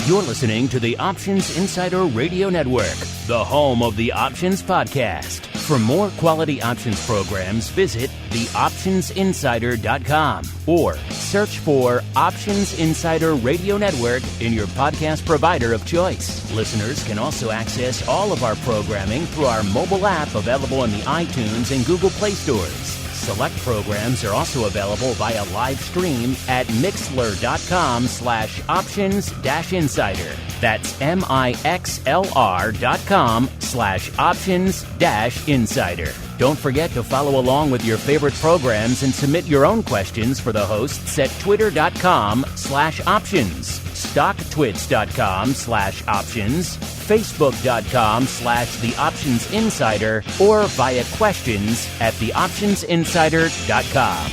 You're listening to the Options Insider Radio Network, the home of the Options Podcast. For more quality options programs, visit theoptionsinsider.com or search for Options Insider Radio Network in your podcast provider of choice. Listeners can also access all of our programming through our mobile app available in the iTunes and Google Play stores. Select programs are also available via live stream at mixlr.com/options-insider. That's mixlr.com/options-insider. Don't forget to follow along with your favorite programs and submit your own questions for the hosts at twitter.com/options, stocktwits.com/options, facebook.com/theoptionsinsider, or via questions at theoptionsinsider.com.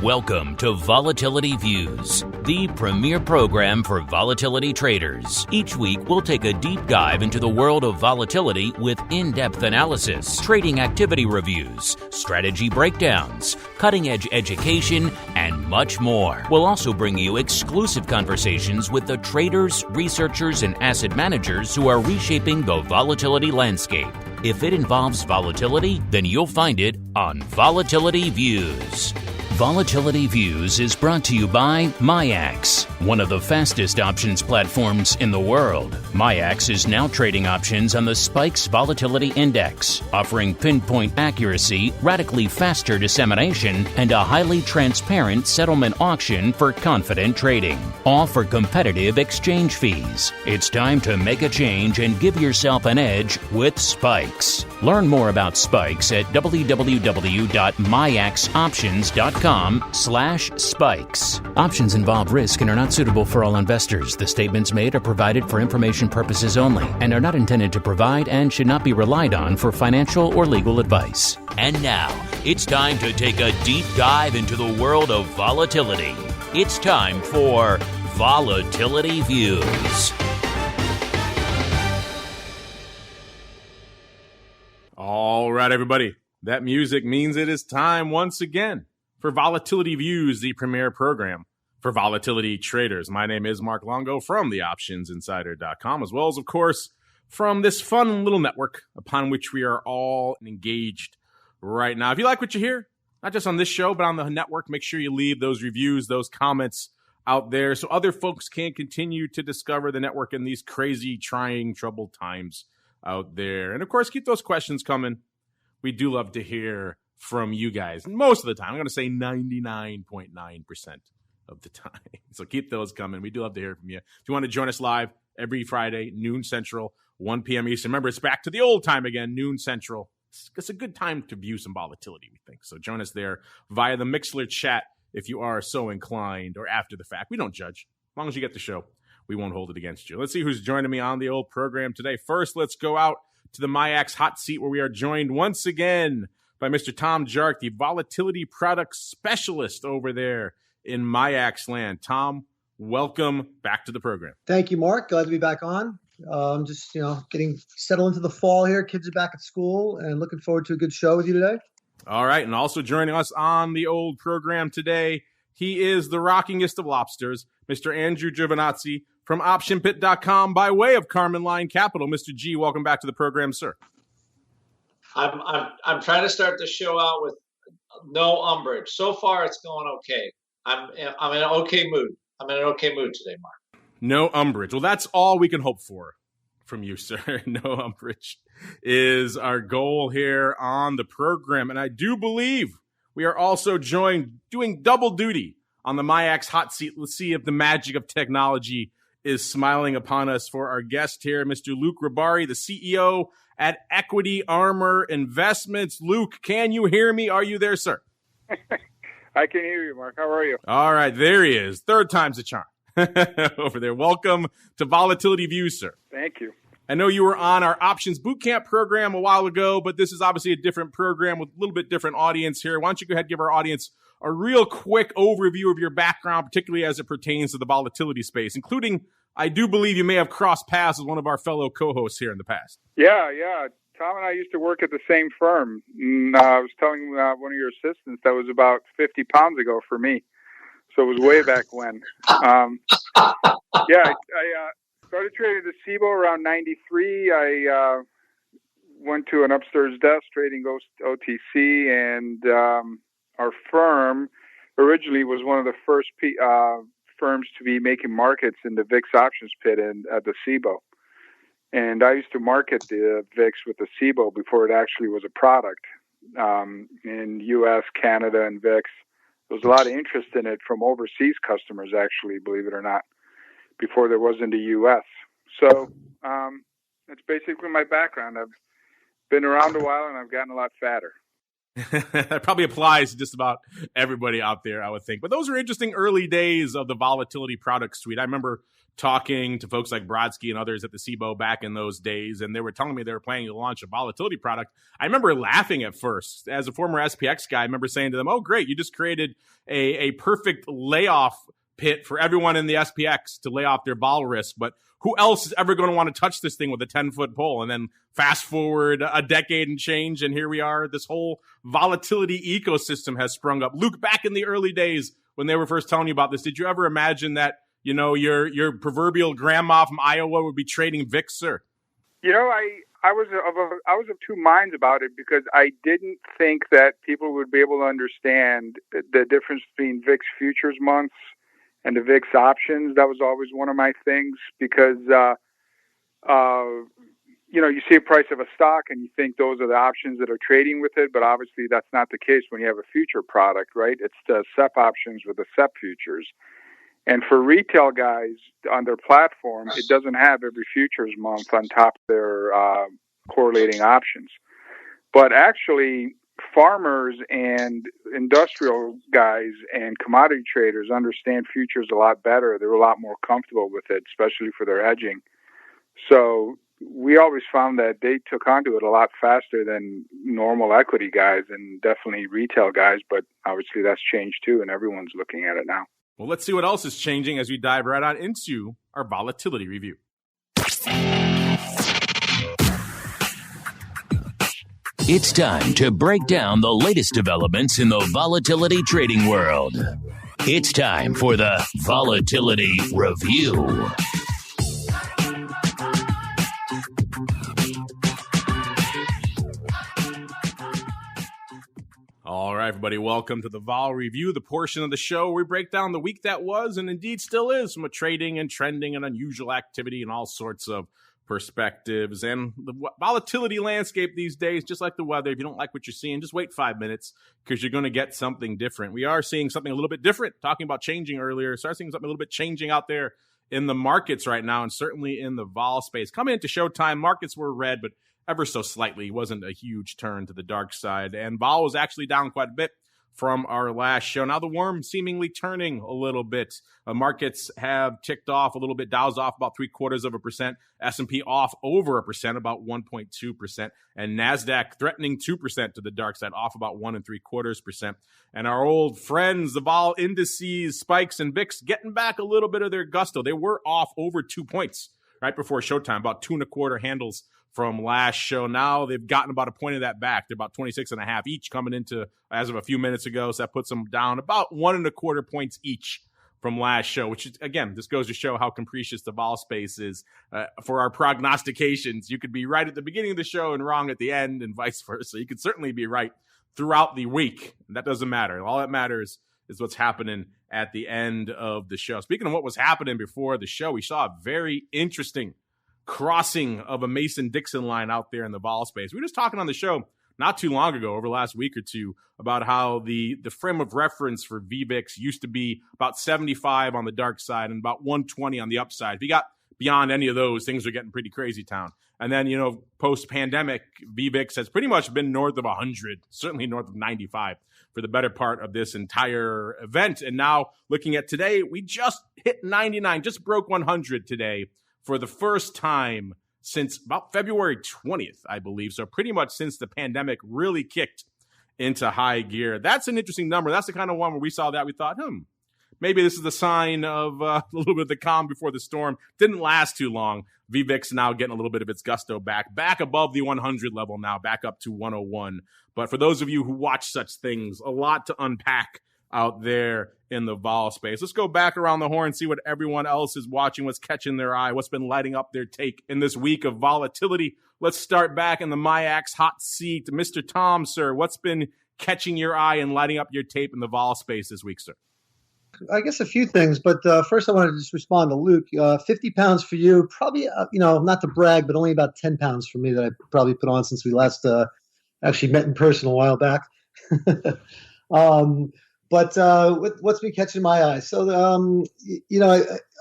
Welcome to Volatility Views, the premier program for volatility traders. Each week, we'll take a deep dive into the world of volatility with in-depth analysis, trading activity reviews, strategy breakdowns, cutting-edge education, and much more. We'll also bring you exclusive conversations with the traders, researchers, and asset managers who are reshaping the volatility landscape. If it involves volatility, then you'll find it on Volatility Views. Volatility Views is brought to you by MIAX, one of the fastest options platforms in the world. MIAX is now trading options on the SPIKES Volatility Index, offering pinpoint accuracy, radically faster dissemination, and a highly transparent settlement auction for confident trading, all for competitive exchange fees. It's time to make a change and give yourself an edge with SPIKES. Learn more about SPIKES at www.miaxoptions.com/spikes. Options involve risk and are not suitable for all investors. The statements made are provided for information purposes only and are not intended to provide and should not be relied on for financial or legal advice. And now, it's time to take a deep dive into the world of volatility. It's time for Volatility Views. All right, everybody. That music means it is time once again for Volatility Views, the premier program for volatility traders. My name is Mark Longo from theoptionsinsider.com, as well as, of course, from this fun little network upon which we are all engaged right now. If you like what you hear, not just on this show, but on the network, make sure you leave those reviews, those comments out there so other folks can continue to discover the network in these crazy, trying, troubled times out there. And, of course, keep those questions coming. We do love to hear from you guys most of the time. I'm going to say 99.9% of the time. So keep those coming. We do love to hear from you. If you want to join us live every Friday, noon Central, 1 p.m. Eastern. Remember, it's back to the old time again, noon Central. It's a good time to view some volatility, we think. So join us there via the Mixlr chat if you are so inclined, or after the fact. We don't judge. As long as you get the show, we won't hold it against you. Let's see who's joining me on the old program today. First, let's go out to the MIAX hot seat, where we are joined once again by Mr. Tom JARCK, the volatility product specialist over there in MIAX land. Tom, welcome back to the program. Thank you, Mark. Glad to be back on. Just, getting settled into the fall here. Kids are back at school and looking forward to a good show with you today. All right. And also joining us on the old program today, he is the rockingest of lobsters, Mr. Andrew Giovinazzi from OptionPit.com by way of Carmen Line Capital. Mr. G, welcome back to the program, sir. I'm trying to start the show out with no umbrage. So far, it's going okay. I'm in an okay mood. I'm in an okay mood today, Mark. No umbrage. Well, that's all we can hope for from you, sir. No umbrage is our goal here on the program. And I do believe we are also joined, doing double duty on the MIAX hot seat. Let's see if the magic of technology is smiling upon us for our guest here, Mr. Luke RAHBARI, the CEO at Equity Armor Investments. Luke, can you hear me? Are you there, sir? I can hear you, Mark. How are you? All right, there he is. Third time's a charm over there. Welcome to Volatility Views, sir. Thank you. I know you were on our Options Bootcamp program a while ago, but this is obviously a different program with a little bit different audience here. Why don't you go ahead and give our audience a real quick overview of your background, particularly as it pertains to the volatility space, including I do believe you may have crossed paths with one of our fellow co-hosts here in the past. Yeah. Tom and I used to work at the same firm. And, I was telling one of your assistants that was about 50 pounds ago for me. So it was way back when. I started trading the SEBO around 93. I went to an upstairs desk trading OTC, and our firm originally was one of the first firms to be making markets in the VIX options pit at the SEBO. And I used to market the VIX with the SEBO before it actually was a product in U.S., Canada, and VIX. There was a lot of interest in it from overseas customers, actually, believe it or not, before there was in the U.S. So that's basically my background. I've been around a while, and I've gotten a lot fatter. That probably applies to just about everybody out there, I would think. But those are interesting early days of the volatility product suite. I remember talking to folks like Brodsky and others at the SEBO back in those days, and they were telling me they were planning to launch a volatility product. I remember laughing at first. As a former SPX guy, I remember saying to them, oh, great, you just created a perfect layoff pit for everyone in the SPX to lay off their vol risk, but who else is ever going to want to touch this thing with a 10-foot pole? And then fast forward a decade and change, and here we are. This whole volatility ecosystem has sprung up. Luke, back in the early days when they were first telling you about this, did you ever imagine that, you know, your proverbial grandma from Iowa would be trading VIX, sir? You know, I was of two minds about it, because I didn't think that people would be able to understand the difference between VIX futures months and the VIX options. That was always one of my things, because, you know, you see a price of a stock and you think those are the options that are trading with it, but obviously that's not the case when you have a future product, right? It's the SEP options with the SEP futures. And for retail guys on their platform, it doesn't have every futures month on top of their correlating options. But actually, farmers and industrial guys and commodity traders understand futures a lot better. They're a lot more comfortable with it, especially for their hedging. So we always found that they took onto it a lot faster than normal equity guys, and definitely retail guys. But obviously that's changed too, and everyone's looking at it now. Well, let's see what else is changing as we dive right on into our volatility review. It's time to break down the latest developments in the volatility trading world. It's time for the Volatility Review. All right, everybody, welcome to the Vol Review, the portion of the show where we break down the week that was and indeed still is from a trading and trending and unusual activity and all sorts of perspectives. And the volatility landscape these days, just like the weather, if you don't like what you're seeing, just wait 5 minutes because you're going to get something different. We are seeing something a little bit different, talking about changing earlier. Start seeing something a little bit changing out there in the markets right now, and certainly in the vol space. Coming into showtime, markets were red, but ever so slightly. It wasn't a huge turn to the dark side. And vol was actually down quite a bit from our last show. Now the worm seemingly turning a little bit. Markets have ticked off a little bit. Dow's off about 0.75%. S&P off over 1%, about 1.2%. And NASDAQ threatening 2% to the dark side, off about 1.75%. And our old friends, the vol indices, spikes, and VIX getting back a little bit of their gusto. They were off over 2 points right before showtime, about 2.25 handles from last show. Now they've gotten about a point of that back. They're about 26.5 each coming into as of a few minutes ago. So that puts them down about 1.25 points each from last show, which is, again, this goes to show how capricious the vol space is for our prognostications. You could be right at the beginning of the show and wrong at the end, and vice versa. You could certainly be right throughout the week. That doesn't matter. All that matters is what's happening at the end of the show. Speaking of what was happening before the show, we saw a very interesting crossing of a Mason-Dixon line out there in the vol space. We were just talking on the show not too long ago, over the last week or two, about how the frame of reference for VVIX used to be about 75 on the dark side and about 120 on the upside. If you got beyond any of those, things are getting pretty crazy town. And then, you know, post-pandemic, VVIX has pretty much been north of 100, certainly north of 95 for the better part of this entire event. And now, looking at today, we just hit 99, just broke 100 today, for the first time since about February 20th, I believe. So pretty much since the pandemic really kicked into high gear. That's an interesting number. That's the kind of one where we saw that. We thought, maybe this is the sign of a little bit of the calm before the storm. Didn't last too long. VVIX now getting a little bit of its gusto back above the 100 level now, back up to 101. But for those of you who watch such things, a lot to unpack out there in the vol space. Let's go back around the horn, see what everyone else is watching, what's catching their eye, what's been lighting up their take in this week of volatility. Let's start back in the MIAX hot seat. Mr. Tom, sir, what's been catching your eye and lighting up your tape in the vol space this week, sir? I guess a few things, but first I want to just respond to Luke. 50 pounds for you, probably, not to brag, but only about 10 pounds for me that I probably put on since we last actually met in person a while back. But what's been catching my eye? So,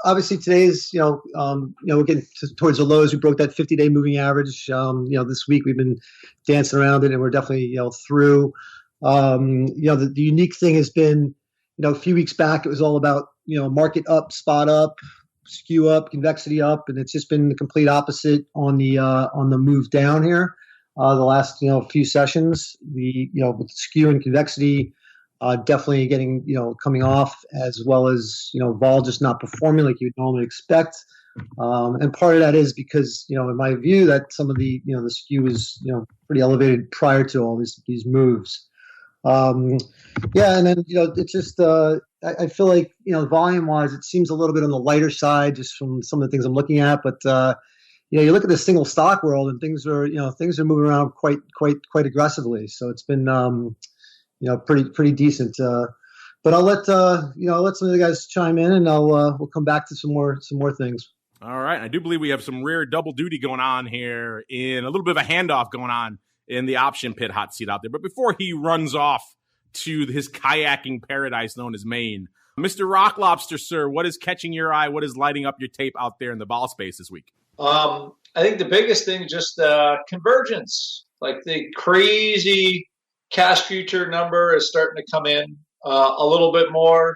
obviously today's, we're getting towards the lows. We broke that 50-day moving average. This week we've been dancing around it, and we're definitely, through. The unique thing has been, a few weeks back, it was all about, market up, spot up, skew up, convexity up, and it's just been the complete opposite on the move down here. The last, few sessions, with skew and convexity, definitely getting, coming off, as well as, vol just not performing like you would normally expect. And part of that is because, in my view, that some of the, the skew is, pretty elevated prior to all these moves. And then, it's just, I feel like, volume wise, it seems a little bit on the lighter side just from some of the things I'm looking at. But, you look at the single stock world and things are moving around quite aggressively. So it's been, pretty decent. But I'll let some of the guys chime in, and we'll come back to some more things. All right. I do believe we have some rare double duty going on here, in a little bit of a handoff going on in the option pit hot seat out there. But before he runs off to his kayaking paradise known as Maine, Mr. Rock Lobster, sir, what is catching your eye? What is lighting up your tape out there in the vol space this week? I think the biggest thing is just convergence. Like the crazy cash future number is starting to come in a little bit more,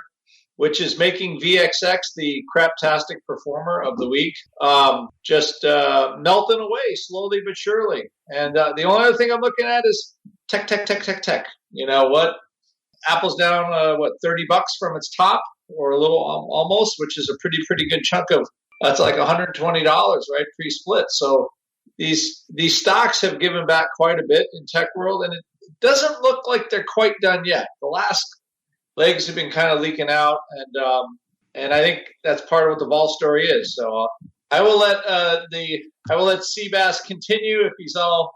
which is making VXX the craptastic performer of the week, just melting away slowly but surely. And the only other thing I'm looking at is tech. You know what? Apple's down, $30 from its top, or a little almost, which is a pretty good chunk of, that's like $120, right? Pre-split. So these stocks have given back quite a bit in tech world, and it doesn't look like they're quite done yet. The last legs have been kind of leaking out, and I think that's part of what the vol story is. So I will let Sebas continue if he's all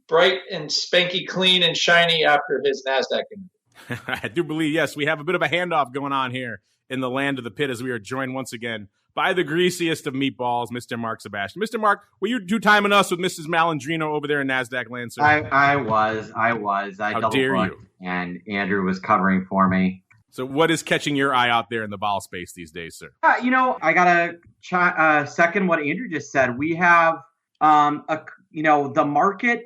bright and spanky clean and shiny after his NASDAQ interview. I do believe, yes, we have a bit of a handoff going on here in the land of the pit as we are joined once again by the greasiest of meatballs, Mr. Mark Sebastian. Mr. Mark, were you two-timing us with Mrs. Malandrino over there in NASDAQ land, sir? I was. I How dare you? And Andrew was covering for me. So what is catching your eye out there in the vol space these days, sir? I got to second what Andrew just said. We have, the market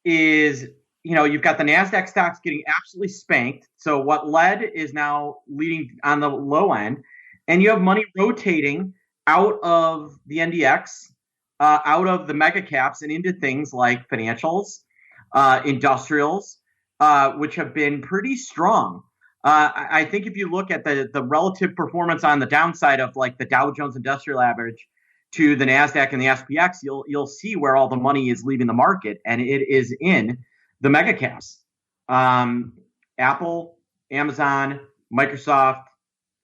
is, you've got the NASDAQ stocks getting absolutely spanked. So what led is now leading on the low end. And you have money rotating out of the NDX, out of the mega caps and into things like financials, industrials, which have been pretty strong. I think if you look at the relative performance on the downside of like the Dow Jones Industrial Average to the NASDAQ and the SPX, you'll see where all the money is leaving the market, and it is in the mega caps. Apple, Amazon, Microsoft,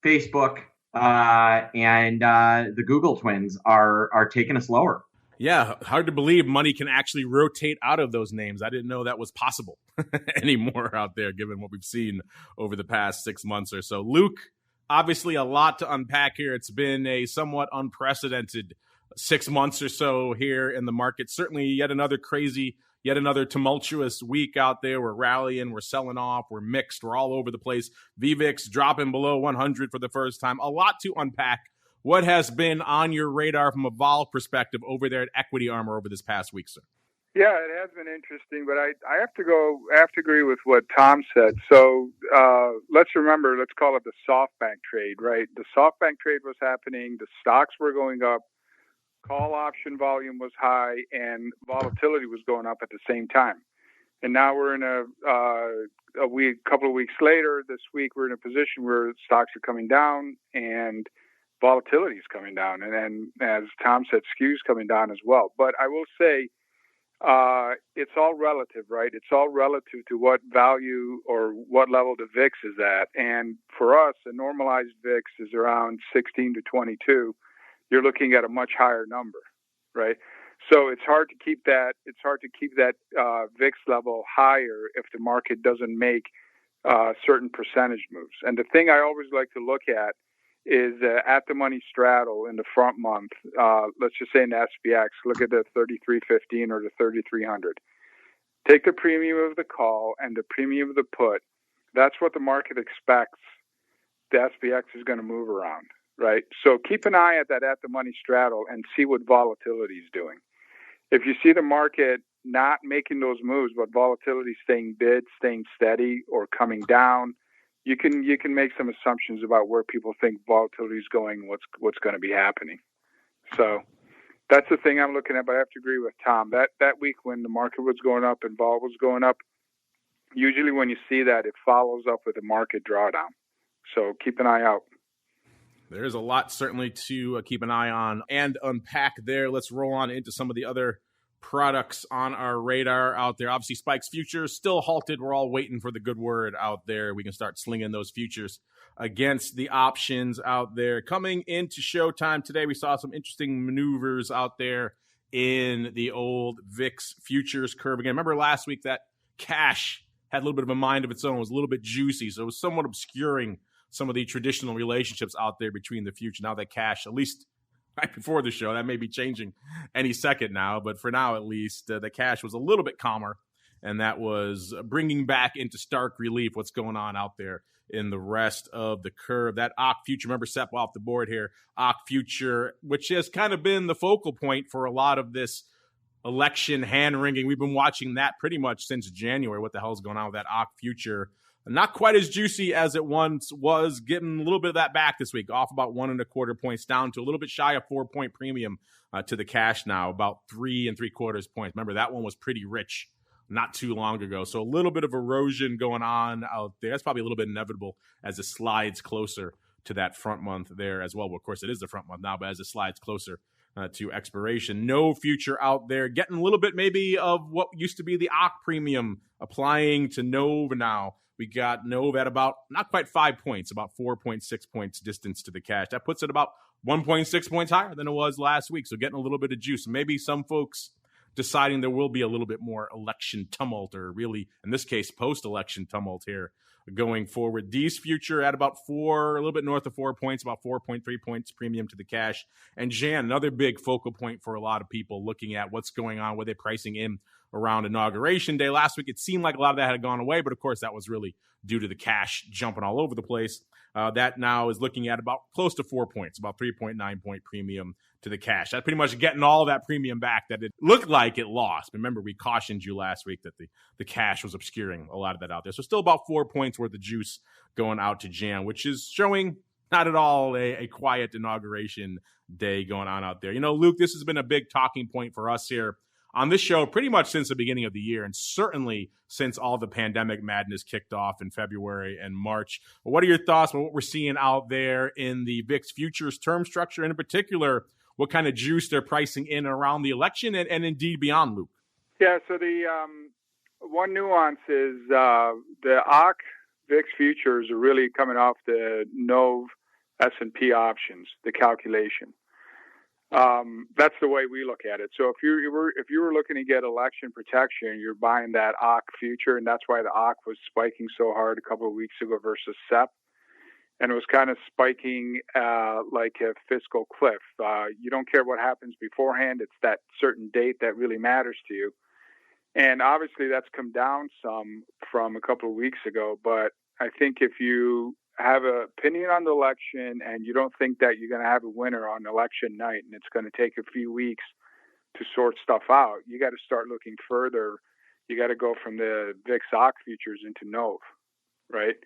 Facebook, and the Google twins are taking us lower. Yeah, hard to believe money can actually rotate out of those names. I didn't know that was possible anymore out there, given what we've seen over the past 6 months or so. Luke, obviously a lot to unpack here. It's been a somewhat unprecedented 6 months or so here in the market. Certainly yet another tumultuous week out there. We're rallying, we're selling off, we're mixed, we're all over the place. VVIX dropping below 100 for the first time. A lot to unpack. What has been on your radar from a vol perspective over there at Equity Armor over this past week, sir? Yeah, it has been interesting, but I have to agree with what Tom said. So let's call it the SoftBank trade, right? The SoftBank trade was happening, the stocks were going up, call option volume was high, and volatility was going up at the same time. And now we're in a couple of weeks later, this week, we're in a position where stocks are coming down and volatility is coming down. And then, as Tom said, SKU's coming down as well. But I will say, it's all relative, right? It's all relative to what value or what level the VIX is at. And for us, a normalized VIX is around 16 to 22. You're looking at a much higher number, right? So it's hard to keep that. It's hard to keep that VIX level higher if the market doesn't make certain percentage moves. And the thing I always like to look at is at the money straddle in the front month. Let's just say in the SPX, look at the 33.15 or the 3300. Take the premium of the call and the premium of the put. That's what the market expects the SPX is going to move around, right? So keep an eye at that at the money straddle and see what volatility is doing. If you see the market not making those moves, but volatility staying bid, staying steady, or coming down, you can make some assumptions about where people think volatility is going, what's going to be happening. So that's the thing I'm looking at. But I have to agree with Tom. That week when the market was going up and vol was going up, usually when you see that, it follows up with a market drawdown. So keep an eye out. There's a lot certainly to keep an eye on and unpack there. Let's roll on into some of the other products on our radar out there. Obviously, Spike's futures still halted. We're all waiting for the good word out there. We can start slinging those futures against the options out there. Coming into showtime today, we saw some interesting maneuvers out there in the old VIX futures curve. Again, remember last week that cash had a little bit of a mind of its own. It was a little bit juicy, so it was somewhat obscuring some of the traditional relationships out there between the future. Now that cash, at least right before the show, that may be changing any second now, but for now at least, the cash was a little bit calmer, and that was bringing back into stark relief what's going on out there in the rest of the curve. That OCK future, remember, Sep off the board here, OCK future, which has kind of been the focal point for a lot of this election hand-wringing. We've been watching that pretty much since January. What the hell is going on with that OCK future? Not quite as juicy as it once was, getting a little bit of that back this week, off about 1.25 points down to a little bit shy of 4-point premium to the cash now, about 3 3/4 points. Remember, that one was pretty rich not too long ago. So a little bit of erosion going on out there. That's probably a little bit inevitable as it slides closer to that front month there as well. Well, of course, it is the front month now, but as it slides closer to expiration. No future out there. Getting a little bit maybe of what used to be the OCK premium applying to NOV now. We got NOV at about not quite 5 points, about 4.6 points distance to the cash. That puts it about 1.6 points higher than it was last week. So getting a little bit of juice. Maybe some folks deciding there will be a little bit more election tumult, or really, in this case, post-election tumult here going forward. D's future at about 4, a little bit north of 4 points, about 4.3 points premium to the cash. And Jan, another big focal point for a lot of people looking at what's going on, what they're pricing in around Inauguration Day. Last week, it seemed like a lot of that had gone away, but of course, that was really due to the cash jumping all over the place. That now is looking at about close to 4 points, about 3.9 point premium to the cash. That's pretty much getting all that premium back that it looked like it lost. Remember, we cautioned you last week that the cash was obscuring a lot of that out there. So still about 4 points worth of juice going out to Jan, which is showing not at all a quiet Inauguration Day going on out there. You know, Luke, this has been a big talking point for us here on this show pretty much since the beginning of the year, and certainly since all the pandemic madness kicked off in February and March. What are your thoughts on what we're seeing out there in the VIX futures term structure, and in particular, what kind of juice they're pricing in around the election and indeed beyond, Luke? Yeah, so the one nuance is the OCK VIX futures are really coming off the NOV S&P options, the calculation. That's the way we look at it. So if you were looking to get election protection, you're buying that OCK future, and that's why the OCK was spiking so hard a couple of weeks ago versus SEP, and it was kind of spiking like a fiscal cliff. You don't care what happens beforehand; it's that certain date that really matters to you. And obviously, that's come down some from a couple of weeks ago. But I think if you have an opinion on the election and you don't think that you're going to have a winner on election night and it's going to take a few weeks to sort stuff out, you got to start looking further. You got to go from the VIX OCK futures into NOV, right?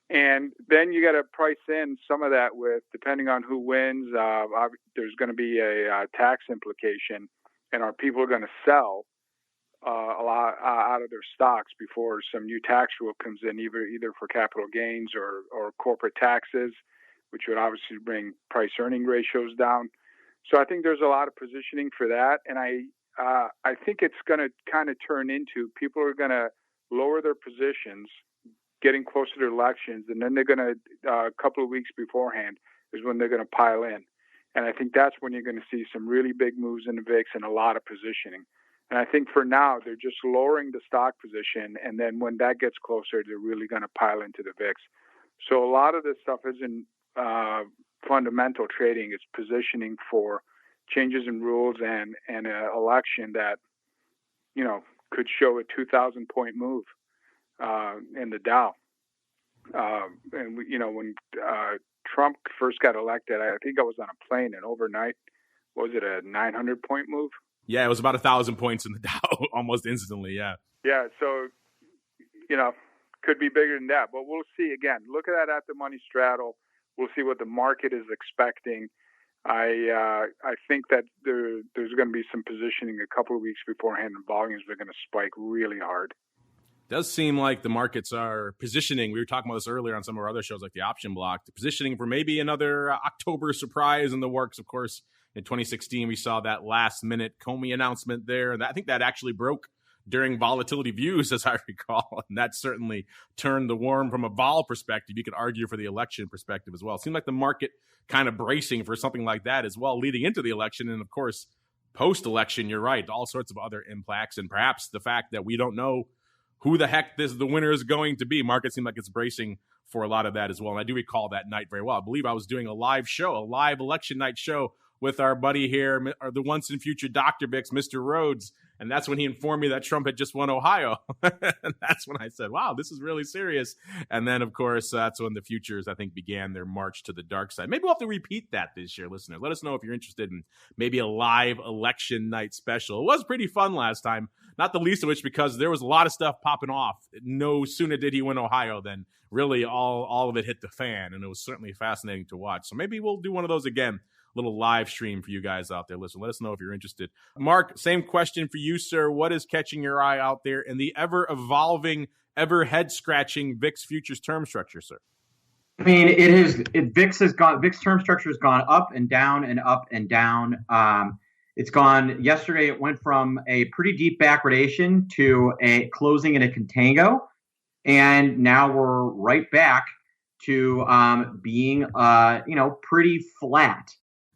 And then you got to price in some of that with, depending on who wins, there's going to be a tax implication, and are people going to sell a lot out of their stocks before some new tax rule comes in, either for capital gains or corporate taxes, which would obviously bring price earning ratios down. So I think there's a lot of positioning for that, and I think it's going to kind of turn into people are going to lower their positions, getting closer to elections, and then they're going to a couple of weeks beforehand is when they're going to pile in, and I think that's when you're going to see some really big moves in the VIX and a lot of positioning. And I think for now they're just lowering the stock position, and then when that gets closer, they're really going to pile into the VIX. So a lot of this stuff isn't fundamental trading; it's positioning for changes in rules and an election that, could show a 2,000 point move in the Dow. And when Trump first got elected, I think I was on a plane, and overnight, was it a 900 point move? Yeah, it was about 1,000 points in the Dow almost instantly. Yeah. Yeah. So, could be bigger than that, but we'll see. Again, look at that at the money straddle. We'll see what the market is expecting. I think that there's going to be some positioning a couple of weeks beforehand, and volumes are going to spike really hard. Does seem like the markets are positioning. We were talking about this earlier on some of our other shows, like the Option Block, positioning for maybe another October surprise in the works. Of course, in 2016, we saw that last-minute Comey announcement there. And I think that actually broke during Volatility Views, as I recall. And that certainly turned the worm from a vol perspective. You could argue for the election perspective as well. It seemed like the market kind of bracing for something like that as well, leading into the election. And, of course, post-election, you're right, all sorts of other impacts. And perhaps the fact that we don't know who the heck the winner is going to be. Market seemed like it's bracing for a lot of that as well. And I do recall that night very well. I believe I was doing a live election night show with our buddy here, the once and future Dr. VIX, Mr. Rhodes. And that's when he informed me that Trump had just won Ohio. And that's when I said, wow, this is really serious. And then, of course, that's when the futures, I think, began their march to the dark side. Maybe we'll have to repeat that this year, listeners. Let us know if you're interested in maybe a live election night special. It was pretty fun last time, not the least of which because there was a lot of stuff popping off. No sooner did he win Ohio than really all of it hit the fan. And it was certainly fascinating to watch. So maybe we'll do one of those again. Little live stream for you guys out there. Listen, let us know if you're interested. Mark, same question for you, sir. What is catching your eye out there in the ever-evolving, ever-head-scratching VIX futures term structure, sir? I mean, VIX term structure has gone up and down and up and down. It's gone, yesterday it went from a pretty deep backwardation to a closing in a contango. And now we're right back to being, pretty flat.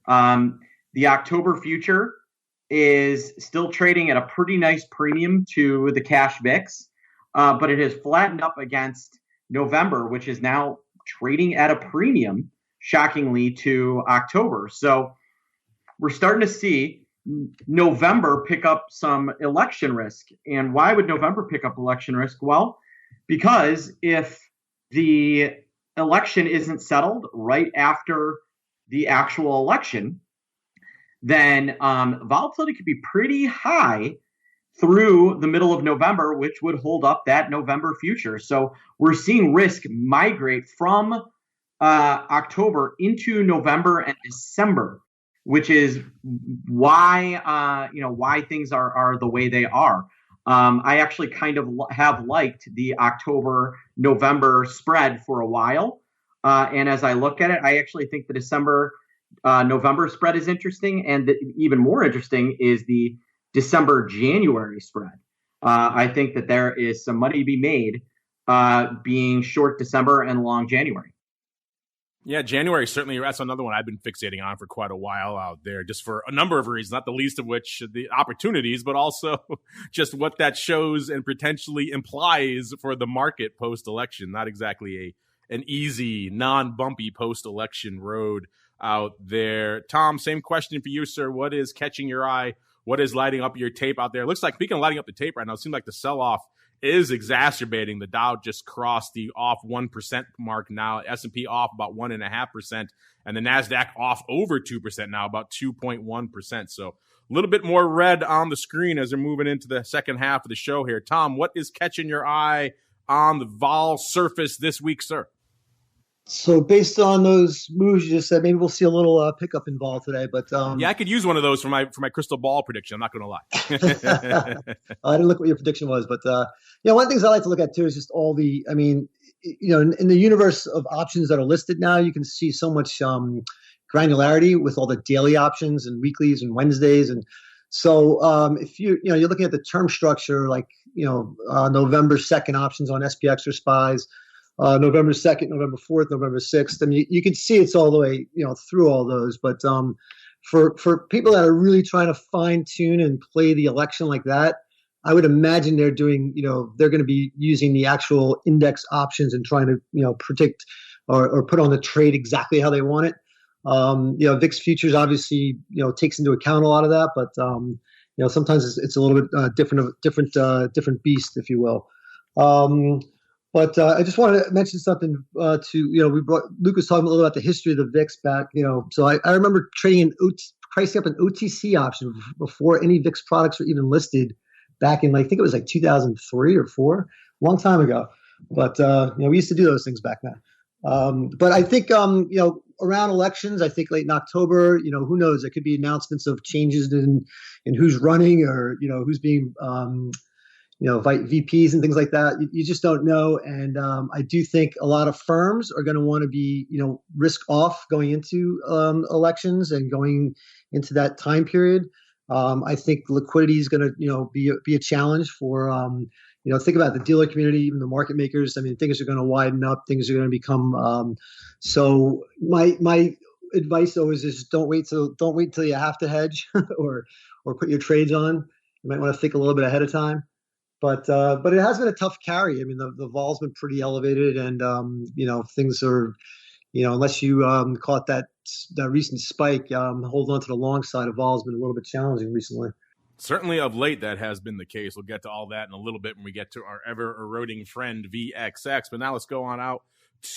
The October future is still trading at a pretty nice premium to the cash VIX, but it has flattened up against November, which is now trading at a premium, shockingly, to October. So we're starting to see November pick up some election risk. And why would November pick up election risk? Well, because if the election isn't settled right after the actual election, then volatility could be pretty high through the middle of November, which would hold up that November future. So we're seeing risk migrate from October into November and December, which is why things are the way they are. I actually kind of have liked the October-November spread for a while. And as I look at it, I actually think the December-November spread is interesting. And even more interesting is the December-January spread. I think that there is some money to be made being short December and long January. Yeah, January, certainly. That's another one I've been fixating on for quite a while out there, just for a number of reasons, not the least of which the opportunities, but also just what that shows and potentially implies for the market post-election. Not exactly an easy, non-bumpy post-election road out there. Tom, same question for you, sir. What is catching your eye? What is lighting up your tape out there? It looks like, speaking of lighting up the tape right now, it seems like the sell-off is exacerbating. The Dow just crossed the off 1% mark now. S&P off about 1.5%, and the NASDAQ off over 2% now, about 2.1%. So a little bit more red on the screen as we're moving into the second half of the show here. Tom, what is catching your eye on the vol surface this week, sir? So based on those moves you just said, maybe we'll see a little pickup in vol today. But yeah, I could use one of those for my crystal ball prediction. I'm not going to lie. I didn't look what your prediction was, but one of the things I like to look at too is just all the. I mean, in the universe of options that are listed now, you can see so much granularity with all the daily options and weeklies and Wednesdays, and so if you're looking at the term structure, like November 2nd options on SPX or SPYs. November 2nd, November 4th, November 6th. I mean, you can see it's all the way, through all those. But for people that are really trying to fine tune and play the election like that, I would imagine they're doing, they're going to be using the actual index options and trying to, predict or put on the trade exactly how they want it. VIX futures obviously, takes into account a lot of that, but sometimes it's a little bit different beast, if you will. But I just wanted to mention something Luke was talking a little about the history of the VIX back, so I remember trading pricing up an OTC option before any VIX products were even listed back in, I think it was like 2003 or 4, long time ago. But, we used to do those things back then. But I think, around elections, I think late in October, who knows, there could be announcements of changes in who's running or, who's being VPs and things like that. You just don't know. And I do think a lot of firms are going to want to be, risk off going into elections and going into that time period. I think liquidity is going to, be a challenge for, think about the dealer community, even the market makers. I mean, things are going to widen up. Things are going to become. So my advice always is don't wait till you have to hedge or put your trades on. You might want to think a little bit ahead of time. But it has been a tough carry. I mean, the vol's been pretty elevated, and things are, unless you caught that recent spike, holding on to the long side of vol has been a little bit challenging recently. Certainly of late, that has been the case. We'll get to all that in a little bit when we get to our ever-eroding friend VXX. But now let's go on out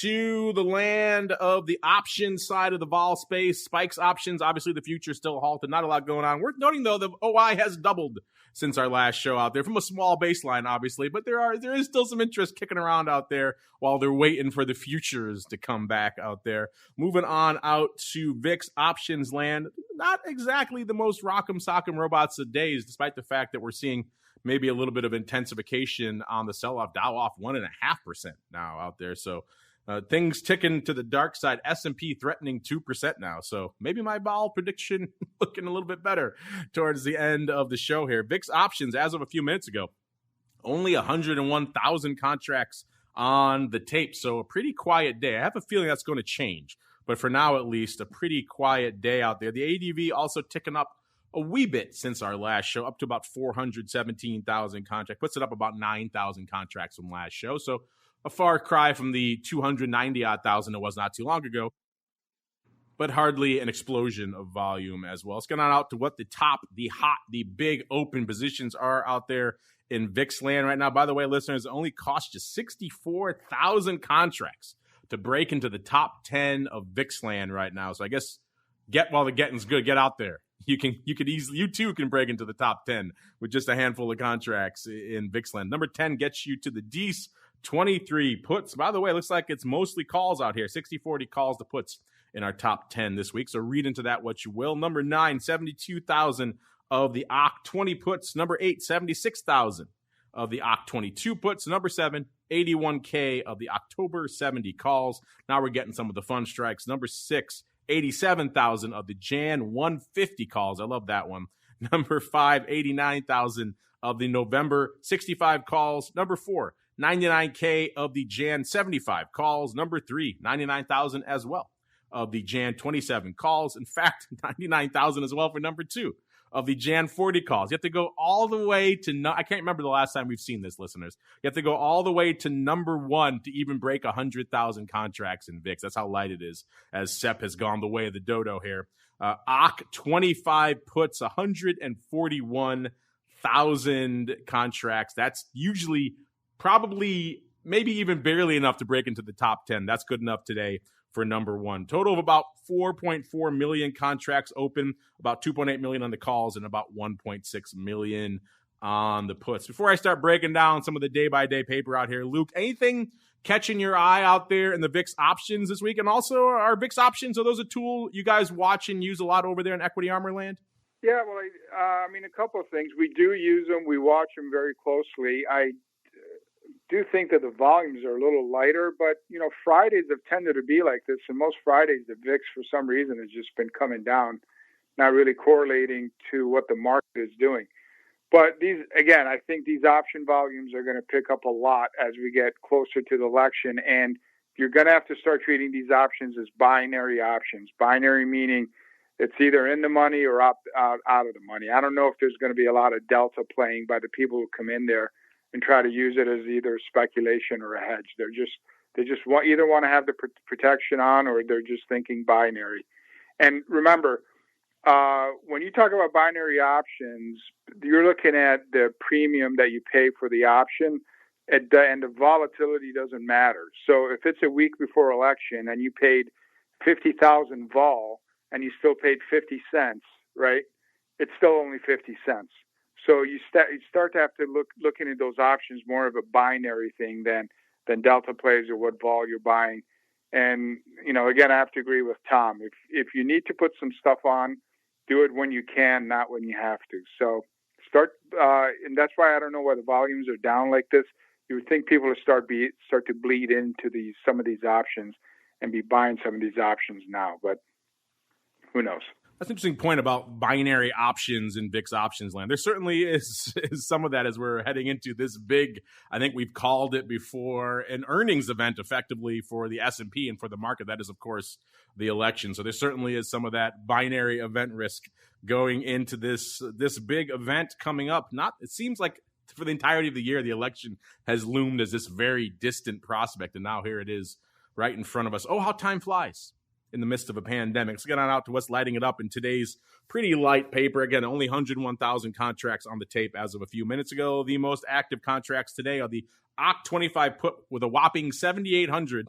to the land of the option side of the vol space. Spikes options, obviously the future still halted. Not a lot going on. Worth noting, though, the OI has doubled since our last show out there, from a small baseline, obviously. But there is still some interest kicking around out there while they're waiting for the futures to come back out there. Moving on out to VIX options land. Not exactly the most rock'em sock'em robots of days, despite the fact that we're seeing maybe a little bit of intensification on the sell-off. Dow off 1.5% now out there. So things ticking to the dark side. S&P threatening 2% now. So maybe my vol prediction looking a little bit better towards the end of the show here. VIX options, as of a few minutes ago, only 101,000 contracts on the tape. So a pretty quiet day. I have a feeling that's going to change. But for now, at least, a pretty quiet day out there. The ADV also ticking up a wee bit since our last show, up to about 417,000 contracts. Puts it up about 9,000 contracts from last show. So a far cry from the 290-odd thousand it was not too long ago, but hardly an explosion of volume as well. Let's get on out to what the top, the hot, the big open positions are out there in VIX land right now. By the way, listeners, it only cost you 64,000 contracts to break into the top 10 of VIX land right now. So I guess get while the getting's good. Get out there. You too can break into the top 10 with just a handful of contracts in VIX land. Number 10 gets you to the D's. 23 puts. By the way, it looks like it's mostly calls out here. 60-40 calls to puts in our top 10 this week. So read into that what you will. Number 9, 72,000 of the OCK 20 puts. Number 8, 76,000 of the OCK 22 puts. Number 7, 81K of the October 70 calls. Now we're getting some of the fun strikes. Number 6, 87,000 of the Jan 150 calls. I love that one. Number 5, 89,000 of the November 65 calls. Number 4, 99K of the Jan 75 calls. Number 3, 99,000 as well of the Jan 27 calls. In fact, 99,000 as well for number 2 of the Jan 40 calls. You have to go all the way to, I can't remember the last time we've seen this, listeners. You have to go all the way to number 1 to even break 100,000 contracts in VIX. That's how light it is, as SEP has gone the way of the dodo here. OCK 25 puts, 141,000 contracts. That's usually probably maybe even barely enough to break into the top 10. That's good enough today for number 1. Total of about 4.4 million contracts open, about 2.8 million on the calls, and about 1.6 million on the puts. Before I start breaking down some of the day-by-day paper out here, Luke, anything catching your eye out there in the VIX options this week? And also, are VIX options, are those a tool you guys watch and use a lot over there in Equity Armor land? Yeah, well, I mean, a couple of things. We do use them. We watch them very closely. I do think that the volumes are a little lighter, but, Fridays have tended to be like this. And most Fridays, the VIX, for some reason, has just been coming down, not really correlating to what the market is doing. But I think these option volumes are going to pick up a lot as we get closer to the election. And you're going to have to start treating these options as binary options. Binary meaning it's either in the money or out of the money. I don't know if there's going to be a lot of delta playing by the people who come in there and try to use it as either speculation or a hedge. They just either want to have the protection on, or they're just thinking binary. And remember, when you talk about binary options, you're looking at the premium that you pay for the option, and the volatility doesn't matter. So if it's a week before election and you paid 50,000 vol and you still paid 50 cents, right? It's still only 50 cents. So you start to have to looking at those options more of a binary thing than delta plays or what vol you're buying. And again, I have to agree with Tom. If you need to put some stuff on, do it when you can, not when you have to. So and that's why I don't know why the volumes are down like this. You would think people would start to bleed into some of these options and be buying some of these options now, but who knows? That's an interesting point about binary options in VIX options land. There certainly is some of that as we're heading into this big, I think we've called it before, an earnings event effectively for the S&P and for the market. That is, of course, the election. So there certainly is some of that binary event risk going into this big event coming up. It seems like for the entirety of the year, the election has loomed as this very distant prospect. And now here it is right in front of us. Oh, how time flies in the midst of a pandemic. Let's get on out to what's lighting it up in today's pretty light paper. Again, only 101,000 contracts on the tape as of a few minutes ago. The most active contracts today are the Oct 25 put with a whopping 7,800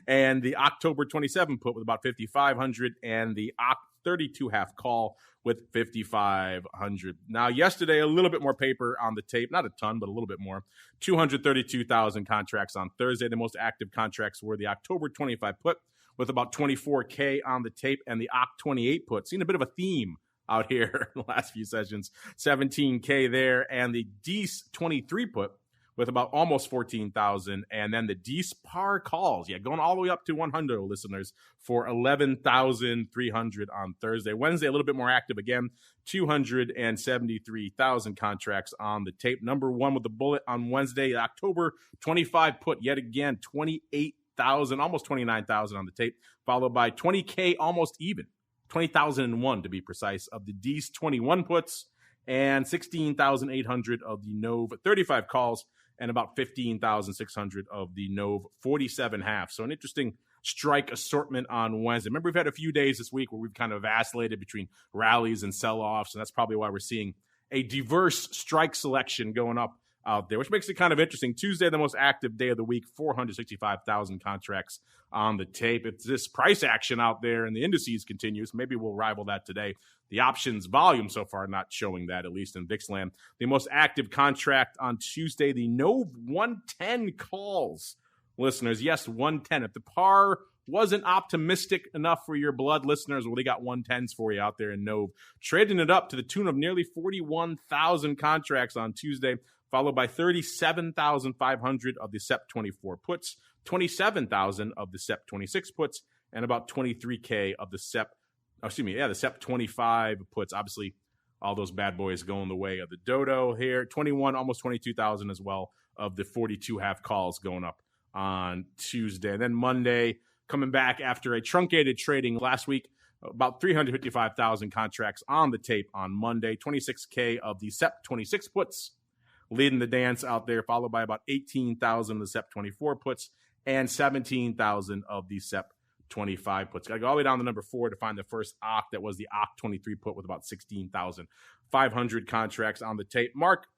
and the October 27 put with about 5,500 and the Oct 32 half call with 5,500. Now, yesterday, a little bit more paper on the tape. Not a ton, but a little bit more. 232,000 contracts on Thursday. The most active contracts were the October 25 put with about 24K on the tape, and the Oct 28 put. Seen a bit of a theme out here in the last few sessions. 17K there, and the DEES 23 put with about almost 14,000, and then the DEES par calls, going all the way up to 100 listeners for 11,300 on Thursday. Wednesday, a little bit more active again, 273,000 contracts on the tape. Number one with the bullet on Wednesday, October 25 put, yet again, 28,000, almost 29,000 on the tape, followed by 20K almost even, 20,001 to be precise, of the DEES 21 puts, and 16,800 of the NOV 35 calls, and about 15,600 of the NOV 47 half. So an interesting strike assortment on Wednesday. Remember, we've had a few days this week where we've kind of vacillated between rallies and sell-offs, and that's probably why we're seeing a diverse strike selection going up out there, which makes it kind of interesting. Tuesday, the most active day of the week, 465,000 contracts on the tape. It's this price action out there and the indices continues. Maybe we'll rival that today. The options volume so far not showing that, at least in VIX land. The most active contract on Tuesday, the NOV 110 calls. Listeners, yes, 110. If the par wasn't optimistic enough for your blood, listeners, well, they got 110s for you out there in NOV. Trading it up to the tune of nearly 41,000 contracts on Tuesday, followed by 37,500 of the SEP 24 puts, 27,000 of the SEP 26 puts, and about 23K of the SEP 25 puts. Obviously, all those bad boys going the way of the dodo here. 21, almost 22,000 as well of the 42 half calls going up on Tuesday. And then Monday, coming back after a truncated trading last week, about 355,000 contracts on the tape on Monday. 26K of the SEP 26 puts leading the dance out there, followed by about 18,000 of the SEP 24 puts and 17,000 of the SEP 25 puts. Got to go all the way down to number 4 to find the first Oct. That was the Oct 23 put with about 16,500 contracts on the tape. Mark,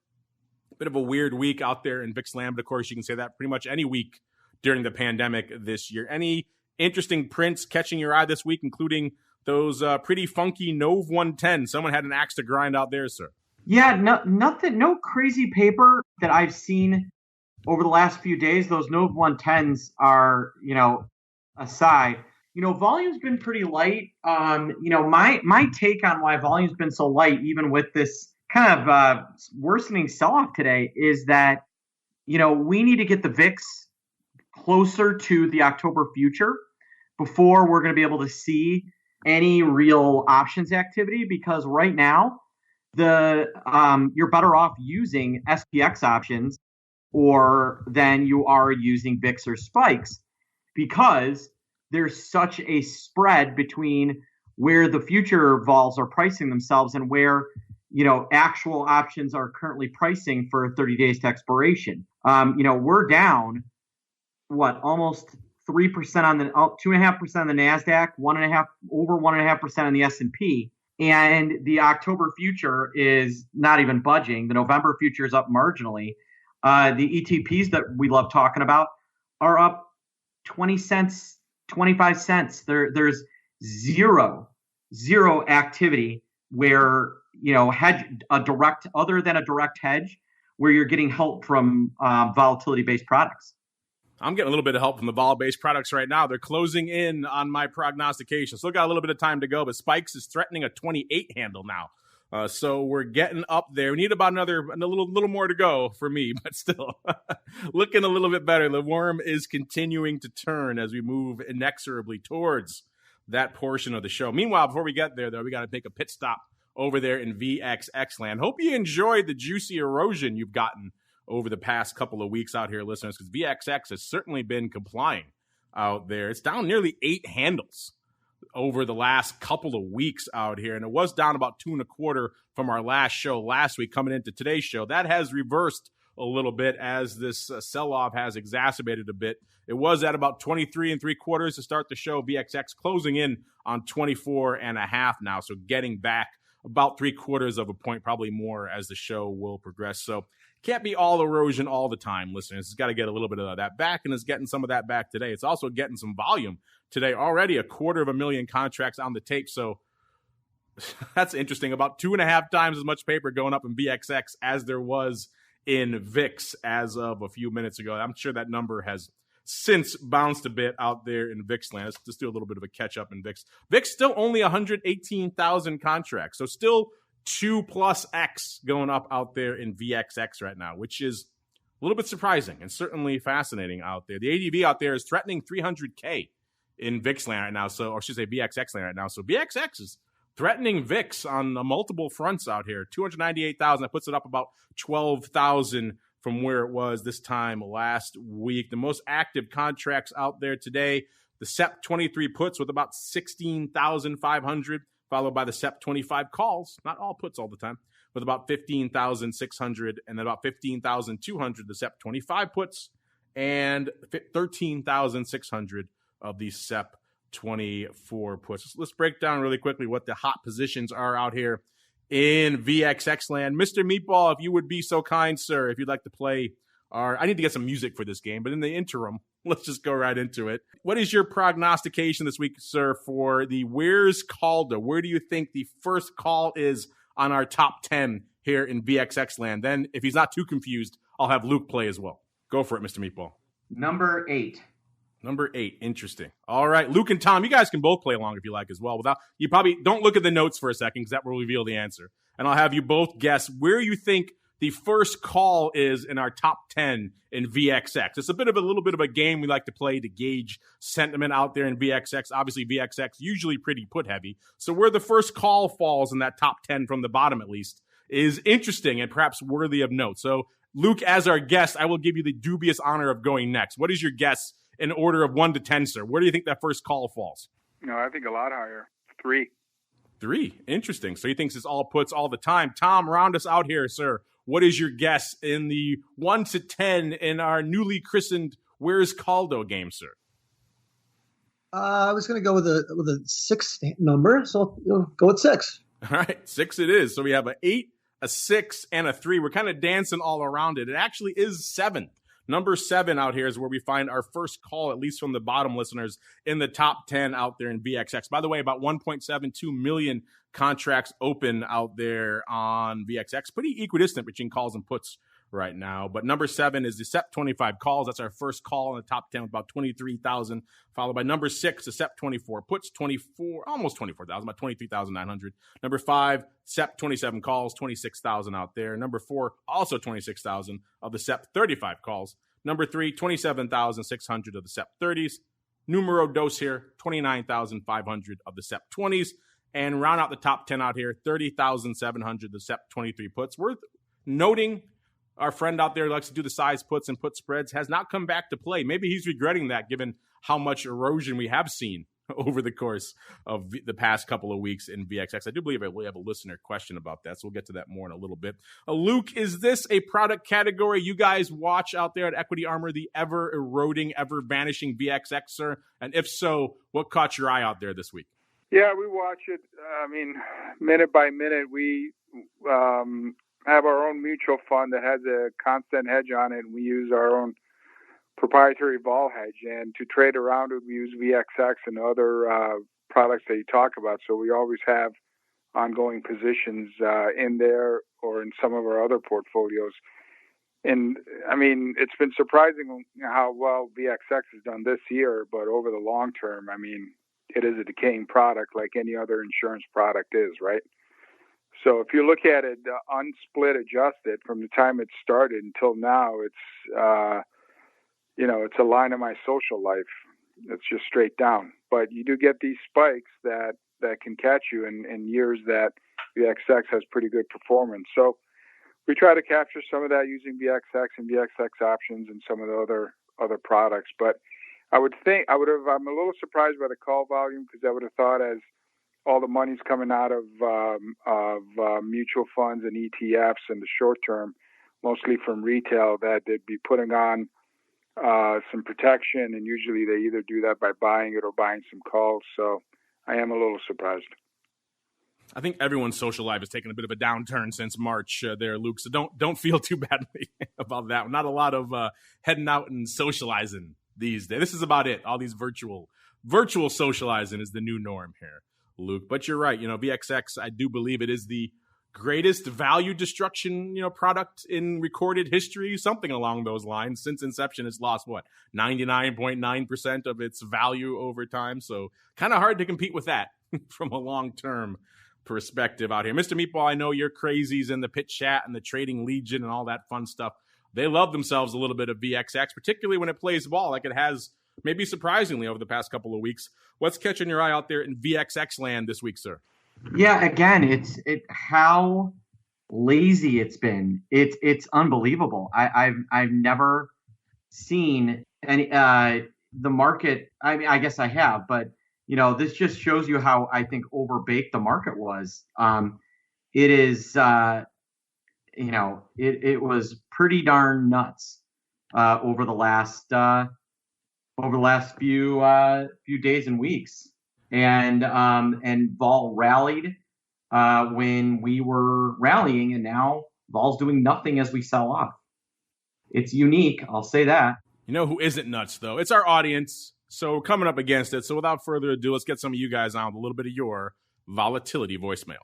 a bit of a weird week out there in VIX land, but of course you can say that pretty much any week during the pandemic this year. Any interesting prints catching your eye this week, including those pretty funky NOV 110? Someone had an axe to grind out there, sir. Yeah, nothing, no crazy paper that I've seen over the last few days. Those Nove 110s are, aside. Volume's been pretty light. My take on why volume's been so light, even with this kind of worsening sell-off today, is that, we need to get the VIX closer to the October future before we're going to be able to see any real options activity, because right now you're better off using SPX options or than you are using VIX or spikes, because there's such a spread between where the future vols are pricing themselves and where actual options are currently pricing for 30 days to expiration. We're down almost 3% on the 2.5% on the NASDAQ, over 1.5% on the S&P. And the October future is not even budging. The November future is up marginally. The ETPs that we love talking about are up 20 cents, 25 cents. There's zero activity where, other than a direct hedge, where you're getting help from volatility-based products. I'm getting a little bit of help from the vol-based products right now. They're closing in on my prognostication. Still got a little bit of time to go, but Spikes is threatening a 28 handle now. So we're getting up there. We need about a little more to go for me, but still looking a little bit better. The worm is continuing to turn as we move inexorably towards that portion of the show. Meanwhile, before we get there, though, we got to make a pit stop over there in VXX land. Hope you enjoyed the juicy erosion you've gotten over the past couple of weeks out here, listeners, because VXX has certainly been complying out there. It's down nearly 8 handles over the last couple of weeks out here, and it was down about 2.25 from our last show last week coming into today's show. That has reversed a little bit as this sell-off has exacerbated a bit. It was at about 23.75 to start the show. VXX closing in on 24.5 now, so getting back about 0.75 of a point, probably more as the show will progress. So can't be all erosion all the time, listeners. It's got to get a little bit of that back, and it's getting some of that back today. It's also getting some volume today. Already 250,000 contracts on the tape, so that's interesting. About 2.5 times as much paper going up in VXX as there was in VIX as of a few minutes ago. I'm sure that number has since bounced a bit out there in VIX land. Let's just do a little bit of a catch-up in VIX. VIX still only 118,000 contracts, so still 2+X going up out there in VXX right now, which is a little bit surprising and certainly fascinating out there. The ADV out there is threatening 300K in VIX land right now, or I should say VXX land right now. So VXX is threatening VIX on multiple fronts out here. 298,000, that puts it up about 12,000 from where it was this time last week. The most active contracts out there today, the SEP 23 puts with about 16,500. Followed by the SEP 25 calls, not all puts all the time, with about 15,600, and then about 15,200 the SEP 25 puts, and 13,600 of the SEP 24 puts. Let's break down really quickly what the hot positions are out here in VXX land. Mr. Meatball, if you would be so kind, sir, if you'd like to play I need to get some music for this game, but in the interim, let's just go right into it. What is your prognostication this week, sir, for the Where's Caldo? Where do you think the first call is on our top 10 here in VXX land? Then, if he's not too confused, I'll have Luke play as well. Go for it, Mr. Meatball. Number 8. Number 8. Interesting. All right, Luke and Tom, you guys can both play along if you like as well. You probably don't look at the notes for a second because that will reveal the answer. And I'll have you both guess where you think the first call is in our top 10 in VXX. It's a little bit of a game we like to play to gauge sentiment out there in VXX. Obviously, VXX usually pretty put heavy. So where the first call falls in that top 10 from the bottom, at least, is interesting and perhaps worthy of note. So Luke, as our guest, I will give you the dubious honor of going next. What is your guess in order of 1 to 10, sir? Where do you think that first call falls? No, I think a lot higher. 3. 3. Interesting. So he thinks it's all puts all the time. Tom, round us out here, sir. What is your guess in the 1 to 10 in our newly christened Where's Caldo game, sir? I was going to go with a 6 number, so I'll go with 6. All right, 6 it is. So we have an 8, a 6, and a 3. We're kind of dancing all around it. It actually is 7. Number 7 out here is where we find our first call, at least from the bottom listeners, in the top 10 out there in VXX. By the way, about 1.72 million contracts open out there on VXX. Pretty equidistant between calls and puts right now. But number 7 is the SEP 25 calls. That's our first call in the top 10 with about 23,000, followed by number 6, the SEP 24 puts, 24, almost 24,000, about 23,900. Number 5, SEP 27 calls, 26,000 out there. Number 4, also 26,000 of the SEP 35 calls. Number 3, 27,600 of the SEP 30s. Numero dos here, 29,500 of the SEP 20s. And round out the top 10 out here, 30,700 of the SEP 23 puts. Worth noting, our friend out there who likes to do the size puts and put spreads has not come back to play. Maybe he's regretting that given how much erosion we have seen over the course of the past couple of weeks in VXX. I do believe we have a listener question about that, so we'll get to that more in a little bit. Luke, is this a product category you guys watch out there at Equity Armor, the ever-eroding, ever-vanishing VXX, sir? And if so, what caught your eye out there this week? Yeah, we watch it. I mean, minute by minute, we have our own mutual fund that has a constant hedge on it, and we use our own proprietary vol hedge. And to trade around it, we use VXX and other products that you talk about. So we always have ongoing positions in there or in some of our other portfolios. And I mean, it's been surprising how well VXX has done this year, but over the long term, I mean, it is a decaying product like any other insurance product is, right? So if you look at it unsplit adjusted from the time it started until now, it's, it's a line of my social life. It's just straight down. But you do get these spikes that can catch you in years that VXX has pretty good performance. So we try to capture some of that using VXX and VXX options and some of the other products. But I'm a little surprised by the call volume because I would have thought as all the money's coming out of mutual funds and ETFs in the short term, mostly from retail, that they'd be putting on some protection, and usually they either do that by buying it or buying some calls. So I am a little surprised. I think everyone's social life has taken a bit of a downturn since March there, Luke. So don't feel too badly about that. Not a lot of heading out and socializing these days. This is about it. All these virtual socializing is the new norm here, Luke. But you're right. VXX, I do believe it is the greatest value destruction, product in recorded history, something along those lines. Since inception, it's lost 99.9% of its value over time. So kind of hard to compete with that from a long-term perspective out here. Mr. Meatball, I know you're crazies in the pit chat and the trading legion and all that fun stuff. They love themselves a little bit of VXX, particularly when it plays ball like it has, maybe surprisingly, over the past couple of weeks. What's catching your eye out there in VXX land this week, sir? Yeah, again, it's how lazy it's been. It's unbelievable. I've never seen any the market. I mean, I guess I have, but this just shows you how I think overbaked the market was. It is. It was pretty darn nuts over the last few days and weeks, and vol rallied when we were rallying, and now vol's doing nothing as we sell off. It's unique, I'll say that. You know who isn't nuts though? It's our audience. So we're coming up against it. So without further ado, let's get some of you guys on with a little bit of your volatility voicemail.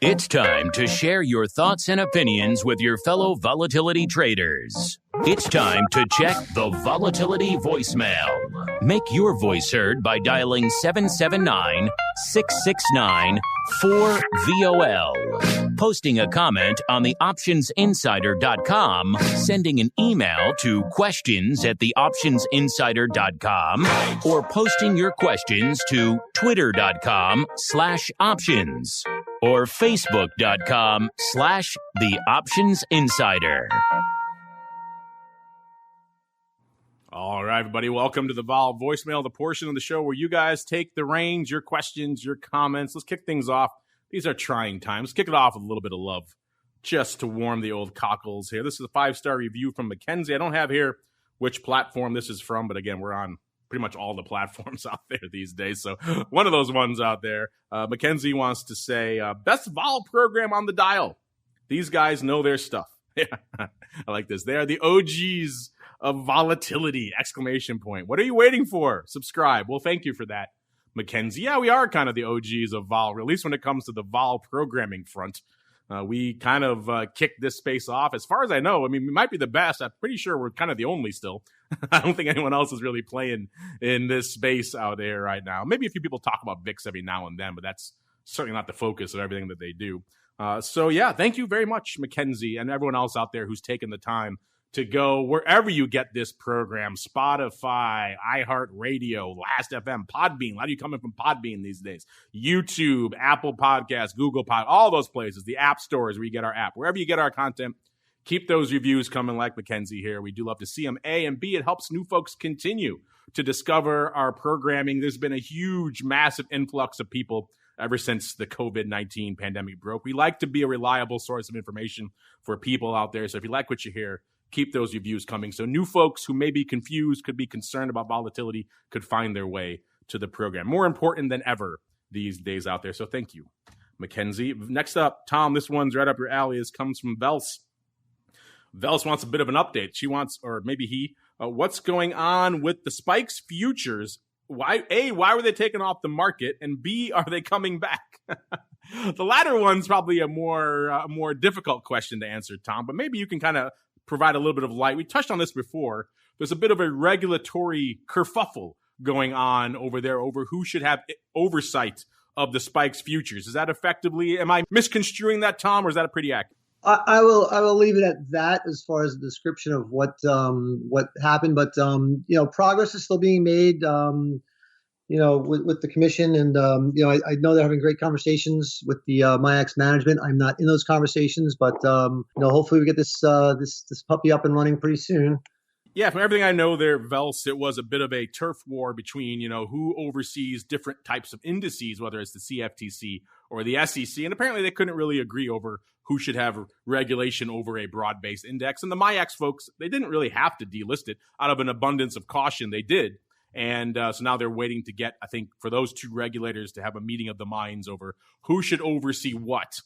It's time to share your thoughts and opinions with your fellow volatility traders. It's time to check the volatility voicemail. Make your voice heard by dialing 779-669-4VOL, posting a comment on the optionsinsider.com, sending an email to questions@theoptionsinsider.com, or posting your questions to twitter.com/options or facebook.com/theoptionsinsider. All right, everybody, welcome to the Vol Voicemail, the portion of the show where you guys take the reins, your questions, your comments. Let's kick things off. These are trying times. Let's kick it off with a little bit of love just to warm the old cockles here. This is a 5-star review from Mackenzie. I don't have here which platform this is from, but again, we're on pretty much all the platforms out there these days. So one of those ones out there. Mackenzie wants to say, best vol program on the dial. These guys know their stuff. Yeah, I like this. They are the OGs of volatility! ! What are you waiting for? Subscribe. Well, thank you for that, Mackenzie. Yeah, we are kind of the OGs of vol, or at least when it comes to the vol programming front. We kind of kicked this space off. As far as I know, I mean, we might be the best. I'm pretty sure we're kind of the only still. I don't think anyone else is really playing in this space out there right now. Maybe a few people talk about VIX every now and then, but that's certainly not the focus of everything that they do. So, yeah, thank you very much, Mackenzie, and everyone else out there who's taken the time to go wherever you get this program, Spotify, iHeartRadio, Last.fm, Podbean. A lot of you coming from Podbean these days. YouTube, Apple Podcasts, Google Pod, all those places, the app stores where you get our app. Wherever you get our content, keep those reviews coming like Mackenzie here. We do love to see them. A, and B, it helps new folks continue to discover our programming. There's been a huge, massive influx of people ever since the COVID-19 pandemic broke. We like to be a reliable source of information for people out there. So if you like what you hear, keep those reviews coming. So new folks who may be confused, could be concerned about volatility, could find their way to the program. More important than ever these days out there. So thank you, Mackenzie. Next up, Tom, this one's right up your alley. This comes from Vels. Vels wants a bit of an update. She wants, or maybe he, what's going on with the Spikes futures? Why were they taken off the market? And B, are they coming back? The latter one's probably a more difficult question to answer, Tom, but maybe you can kind of provide a little bit of light. We touched on this before. There's a bit of a regulatory kerfuffle going on over there over who should have oversight of the Spikes futures. Is that effectively, am I misconstruing that, Tom, or is that a pretty accurate? I will leave it at that as far as the description of what happened. But progress is still being made. With the commission, and I know they're having great conversations with the MIAX management. I'm not in those conversations, but hopefully we get this puppy up and running pretty soon. Yeah, from everything I know there, Vels, it was a bit of a turf war between, who oversees different types of indices, whether it's the CFTC or the SEC. And apparently they couldn't really agree over who should have regulation over a broad-based index. And the MIAX folks, they didn't really have to delist it. Out of an abundance of caution, they did. And so now they're waiting to get, I think, for those two regulators to have a meeting of the minds over who should oversee what.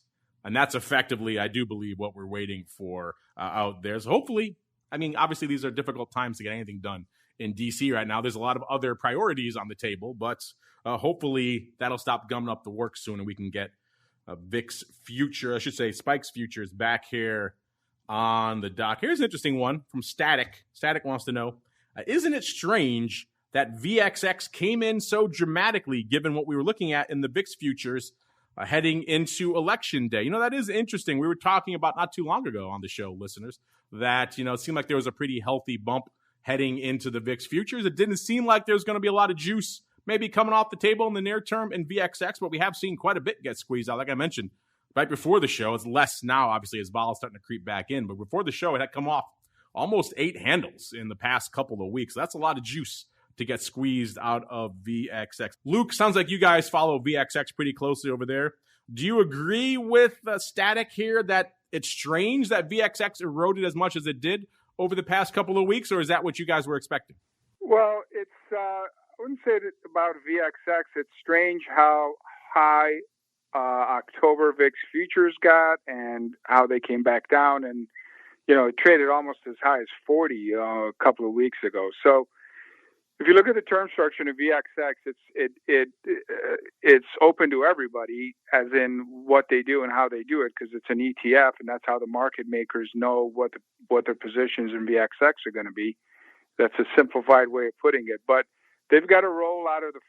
And that's effectively, I do believe, what we're waiting for out there. So hopefully, I mean, obviously, these are difficult times to get anything done in D.C. right now. There's a lot of other priorities on the table, but hopefully that'll stop gumming up the works soon and we can get VIX future, I should say Spikes futures back here on the dock. Here's an interesting one from Static. Static wants to know, isn't it strange that VXX came in so dramatically given what we were looking at in the VIX futures heading into election day? That is interesting. We were talking about not too long ago on the show, listeners, that, it seemed like there was a pretty healthy bump heading into the VIX futures. It didn't seem like there was going to be a lot of juice maybe coming off the table in the near term in VXX, but we have seen quite a bit get squeezed out. Like I mentioned right before the show, it's less now, obviously, as vol is starting to creep back in. But before the show, it had come off almost 8 handles in the past couple of weeks. That's a lot of juice to get squeezed out of VXX. Luke, sounds like you guys follow VXX pretty closely over there. Do you agree with Static here that it's strange that VXX eroded as much as it did over the past couple of weeks, or is that what you guys were expecting? Well, it's I wouldn't say that about VXX. It's strange how high October VIX futures got and how they came back down, and it traded almost as high as 40 a couple of weeks ago. So if you look at the term structure of VXX, it's open to everybody, as in what they do and how they do it, because it's an ETF, and that's how the market makers know what their positions in VXX are going to be. That's a simplified way of putting it, but they've got to roll out of the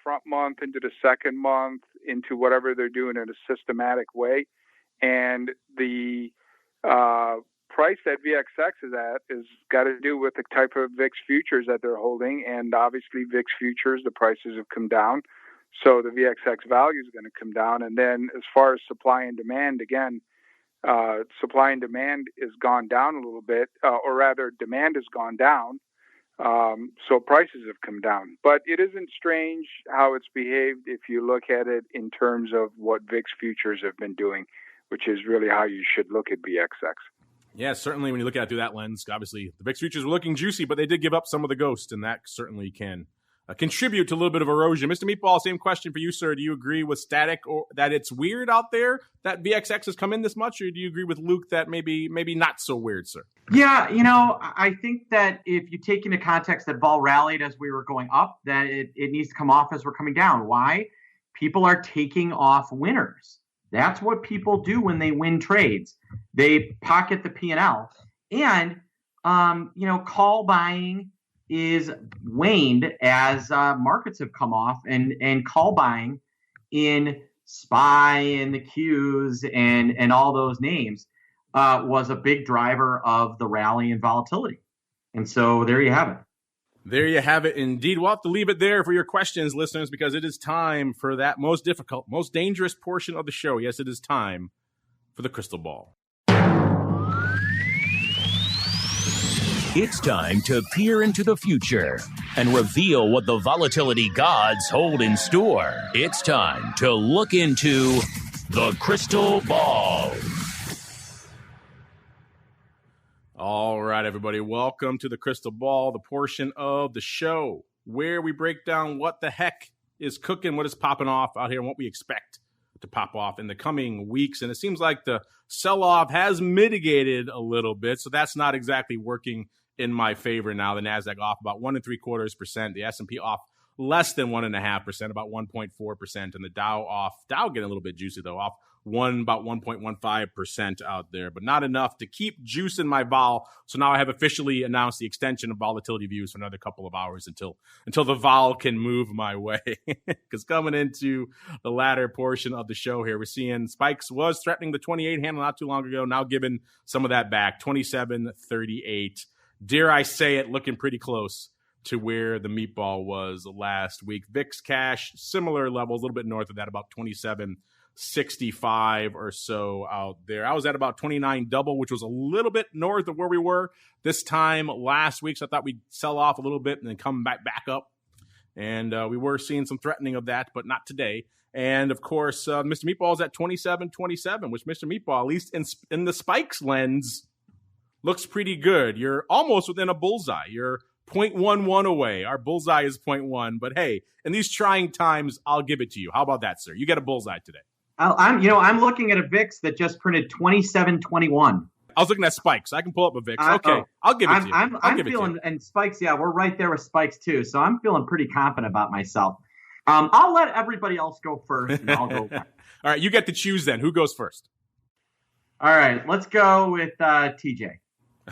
front month into the second month into whatever they're doing in a systematic way, and the price that VXX is at is got to do with the type of VIX futures that they're holding, and obviously VIX futures, the prices have come down, so the VXX value is going to come down. And then as far as supply and demand, again, supply and demand has gone down a little bit, or rather demand has gone down, so prices have come down. But it isn't strange how it's behaved if you look at it in terms of what VIX futures have been doing, which is really how you should look at VXX. Yeah, certainly when you look at it through that lens, obviously the VIX futures were looking juicy, but they did give up some of the ghost, and that certainly can contribute to a little bit of erosion. Mr. Meatball, same question for you, sir. Do you agree with Static or that it's weird out there that VXX has come in this much, or do you agree with Luke that maybe not so weird, sir? Yeah, I think that if you take into context that vol rallied as we were going up, that it needs to come off as we're coming down. Why? People are taking off winners. That's what people do when they win trades. They pocket the P&L. And, call buying is waned as markets have come off, and call buying in SPY and the Qs and all those names was a big driver of the rally and volatility. And so there you have it. There you have it indeed. We'll have to leave it there for your questions, listeners, because it is time for that most difficult, most dangerous portion of the show. Yes, it is time for the crystal ball. It's time to peer into the future and reveal what the volatility gods hold in store. It's time to look into the crystal ball. All right, everybody, welcome to the crystal ball, the portion of the show where we break down what the heck is cooking, what is popping off out here, and what we expect to pop off in the coming weeks. And it seems like the sell-off has mitigated a little bit, so that's not exactly working in my favor now. The NASDAQ off about 1.75%, the S&P off less than 1.5%, about 1.4%, and the Dow getting a little bit juicy though, off about 1.15% out there, but not enough to keep juicing my vol. So now I have officially announced the extension of volatility views for another couple of hours until the vol can move my way. Because coming into the latter portion of the show here, we're seeing spikes was threatening the 28 handle not too long ago, now giving some of that back, 27.38. Dare I say it, looking pretty close to where the meatball was last week. VIX cash, similar levels, a little bit north of that, about 27.65 or so out there. I was at about 29 double, which was a little bit north of where we were this time last week. So I thought we'd sell off a little bit and then come back up. And we were seeing some threatening of that, but not today. And of course, Mr. Meatball's at 27.27, which Mr. Meatball, at least in the spikes lens, looks pretty good. You're almost within a bullseye. You're 0.11 away. Our bullseye is 0.1. But hey, in these trying times, I'll give it to you. How about that, sir? You get a bullseye today. I'm looking at a VIX that just printed 27.21. I was looking at spikes. I can pull up a VIX. Okay, I'll give it to you. I'm feeling, and spikes, yeah, we're right there with spikes too. So I'm feeling pretty confident about myself. I'll let everybody else go first, and I'll go back. All right, you get to choose then. Who goes first? All right, let's go with TJ.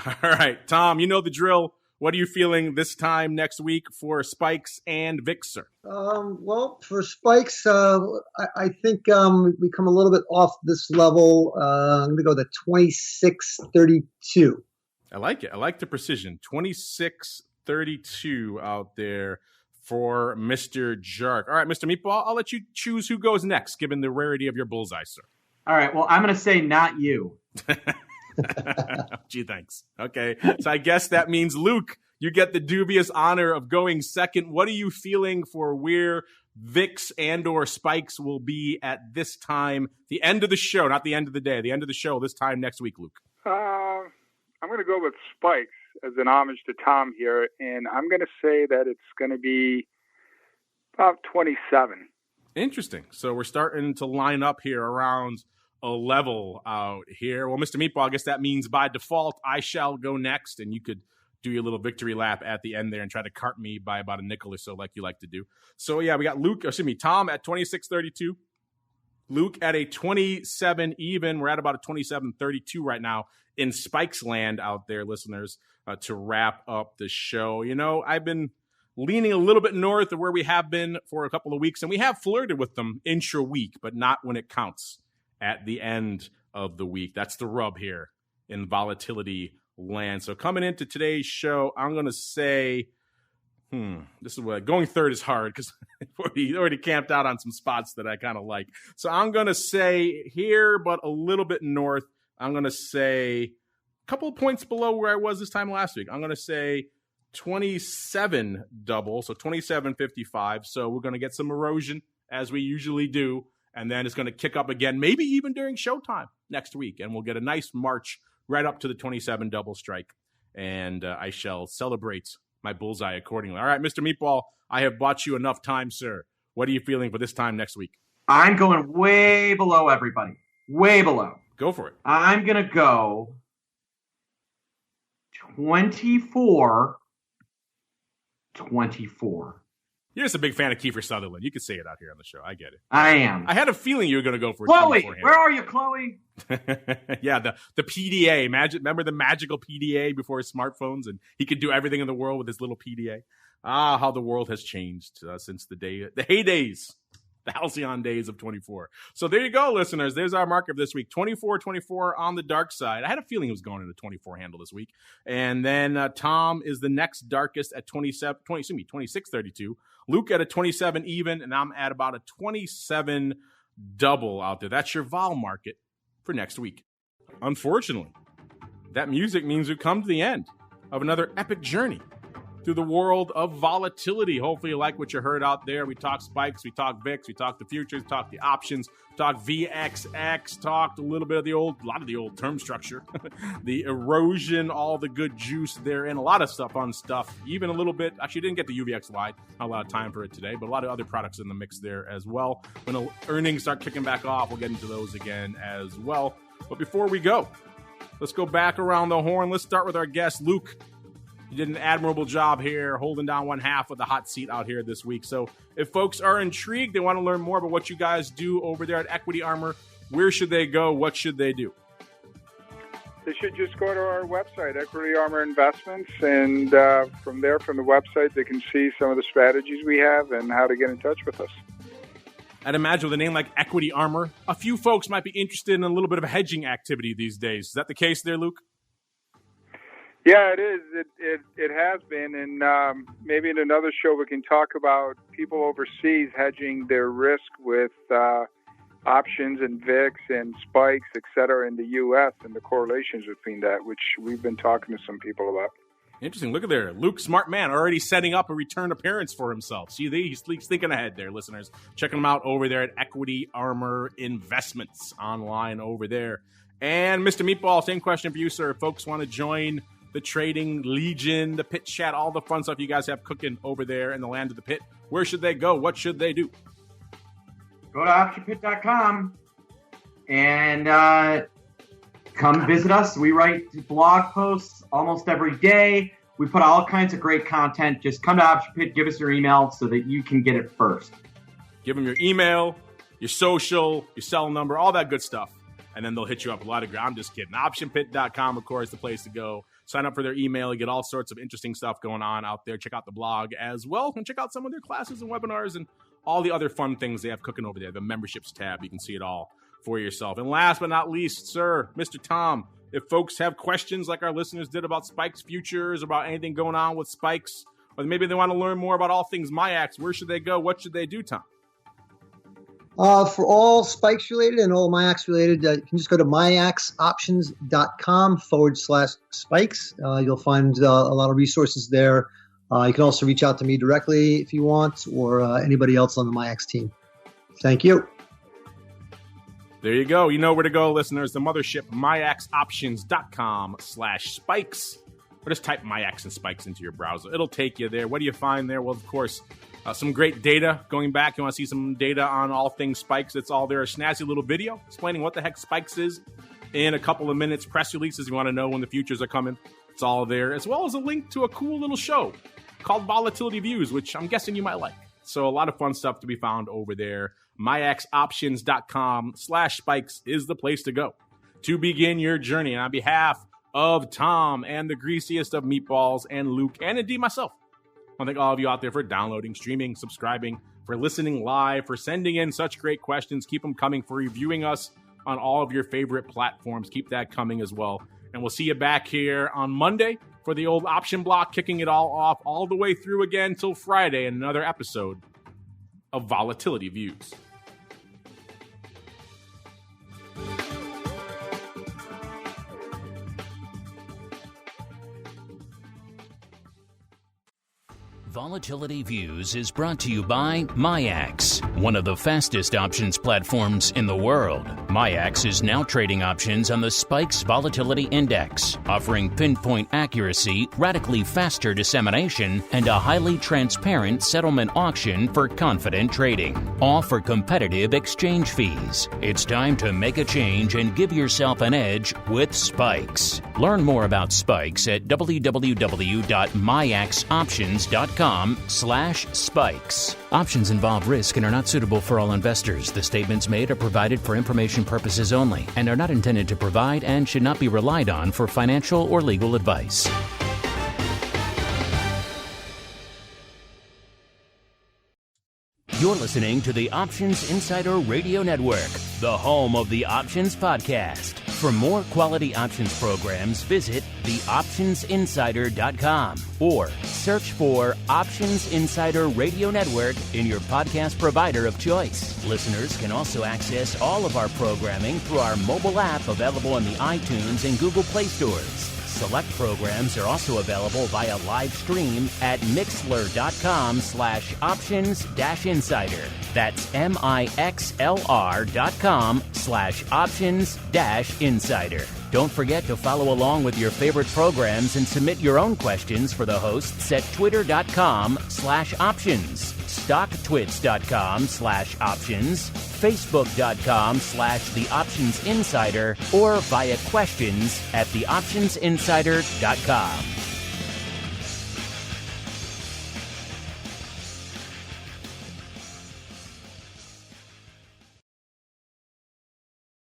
All right, Tom, you know the drill. What are you feeling this time next week for spikes and VIX, sir? Well, for spikes, I think we come a little bit off this level. I'm going to go to 26.32. I like it. I like the precision. 26.32 out there for Mr. JARCK. All right, Mr. Meatball, I'll let you choose who goes next, given the rarity of your bullseye, sir. All right, well, I'm going to say not you. Gee, thanks. Okay, so I guess that means, Luke, you get the dubious honor of going second. What are you feeling for where VIX and or spikes will be at this time, the end of the show, not the end of the day, the end of the show this time next week, Luke? I'm going to go with spikes as an homage to Tom here, and I'm going to say that it's going to be about 27. Interesting. So we're starting to line up here around a level out here. Well, Mr. Meatball, I guess that means by default, I shall go next, and you could do your little victory lap at the end there and try to cart me by about a nickel or so like you like to do. So, yeah, we got Tom at 26.32. Luke at a 27 even. We're at about a 27.32 right now in Spikes land out there, listeners, to wrap up the show. You know, I've been leaning a little bit north of where we have been for a couple of weeks, and we have flirted with them intra-week, but not when it counts at the end of the week. That's the rub here in volatility land. So coming into today's show, I'm going to say, this is what going third is hard because he already camped out on some spots that I kind of like. So I'm going to say here, but a little bit north. I'm going to say a couple of points below where I was this time last week. I'm going to say 27 double, so 27.55. So we're going to get some erosion as we usually do. And then it's going to kick up again, maybe even during showtime next week. And we'll get a nice march right up to the 27 double strike. And I shall celebrate my bullseye accordingly. All right, Mr. Meatball, I have bought you enough time, sir. What are you feeling for this time next week? I'm going way below everybody. Way below. Go for it. I'm going to go 24. You're just a big fan of Kiefer Sutherland. You can say it out here on the show. I get it. I am. I had a feeling you were going to go for Chloe, 24 where are you, Chloe? Yeah, the PDA. Remember the magical PDA before his smartphones, and he could do everything in the world with his little PDA. Ah, how the world has changed since the heydays, the halcyon days of 24. So there you go, listeners. There's our market this week. 24 on the dark side. I had a feeling it was going into 24 handle this week. And then Tom is the next darkest at 26.32. Luke at a 27 even, and I'm at about a 27 double out there. That's your vol market for next week. Unfortunately, that music means we've come to the end of another epic journey through the world of volatility. Hopefully you like what you heard out there. We talked spikes, we talked VIX, we talked the futures, talked the options, talked VXX, talked a lot of the old term structure, the erosion, all the good juice there, and a lot of fun stuff. Even a little bit, actually didn't get the UVXY, not a lot of time for it today, but a lot of other products in the mix there as well. When the earnings start kicking back off, we'll get into those again as well. But before we go, let's go back around the horn. Let's start with our guest, Luke. You did an admirable job here holding down one half of the hot seat out here this week. So if folks are intrigued, they want to learn more about what you guys do over there at Equity Armor, where should they go? What should they do? They should just go to our website, Equity Armor Investments, and from the website, they can see some of the strategies we have and how to get in touch with us. I'd imagine with a name like Equity Armor, a few folks might be interested in a little bit of hedging activity these days. Is that the case there, Luke? Yeah, it is. It has been, and maybe in another show we can talk about people overseas hedging their risk with options and VIX and spikes, et cetera, in the U.S. and the correlations between that, which we've been talking to some people about. Interesting. Look at there. Luke, smart man, already setting up a return appearance for himself. See, he's thinking ahead there, listeners. Checking him out over there at Equity Armor Investments online over there. And Mr. Meatball, same question for you, sir. If folks want to join the trading legion, the pit chat, all the fun stuff you guys have cooking over there in the land of the pit, where should they go? What should they do? Go to optionpit.com and come visit us. We write blog posts almost every day. We put all kinds of great content. Just come to OptionPit, give us your email so that you can get it first. Give them your email, your social, your cell number, all that good stuff. And then they'll hit you up a lot of. I'm just kidding. Optionpit.com, of course, the place to go. Sign up for their email. You get all sorts of interesting stuff going on out there. Check out the blog as well. And check out some of their classes and webinars and all the other fun things they have cooking over there. The memberships tab. You can see it all for yourself. And last but not least, sir, Mr. Tom, if folks have questions like our listeners did about spikes futures, about anything going on with spikes, or maybe they want to learn more about all things MIAX, where should they go? What should they do, Tom? For all spikes related and all MIAX related, you can just go to miaxoptions.com/spikes. You'll find a lot of resources there. You can also reach out to me directly if you want, or anybody else on the MIAX team. Thank you. There you go. You know where to go, listeners. The mothership, miaxoptions.com/spikes. Or just type MIAX and spikes into your browser. It'll take you there. What do you find there? Well, of course, some great data going back. You want to see some data on all things spikes? It's all there. A snazzy little video explaining what the heck spikes is in a couple of minutes. Press releases. You want to know when the futures are coming. It's all there, as well as a link to a cool little show called Volatility Views, which I'm guessing you might like. So a lot of fun stuff to be found over there. miaxoptions.com/spikes is the place to go to begin your journey. And on behalf of Tom and the greasiest of meatballs and Luke and indeed myself, I want to thank all of you out there for downloading, streaming, subscribing, for listening live, for sending in such great questions. Keep them coming, for reviewing us on all of your favorite platforms. Keep that coming as well. And we'll see you back here on Monday for the old option block, kicking it all off all the way through again till Friday in another episode of Volatility Views. Volatility Views is brought to you by MIAX, one of the fastest options platforms in the world. MIAX is now trading options on the SPIKES Volatility Index, offering pinpoint accuracy, radically faster dissemination, and a highly transparent settlement auction for confident trading, all for competitive exchange fees. It's time to make a change and give yourself an edge with SPIKES. Learn more about SPIKES at www.miaxoptions.com/spikes. Options involve risk and are not suitable for all investors. The statements made are provided for information purposes only and are not intended to provide and should not be relied on for financial or legal advice. You're listening to the Options Insider Radio Network, the home of the Options Podcast. For more quality options programs, visit theoptionsinsider.com or search for Options Insider Radio Network in your podcast provider of choice. Listeners can also access all of our programming through our mobile app available in the iTunes and Google Play stores. Select programs are also available via live stream at mixlr.com/options-insider. That's mixlr.com/options-insider. Don't forget to follow along with your favorite programs and submit your own questions for the hosts at twitter.com/options, stocktwits.com/options, facebook.com/theoptionsinsider, or via questions@theoptionsinsider.com.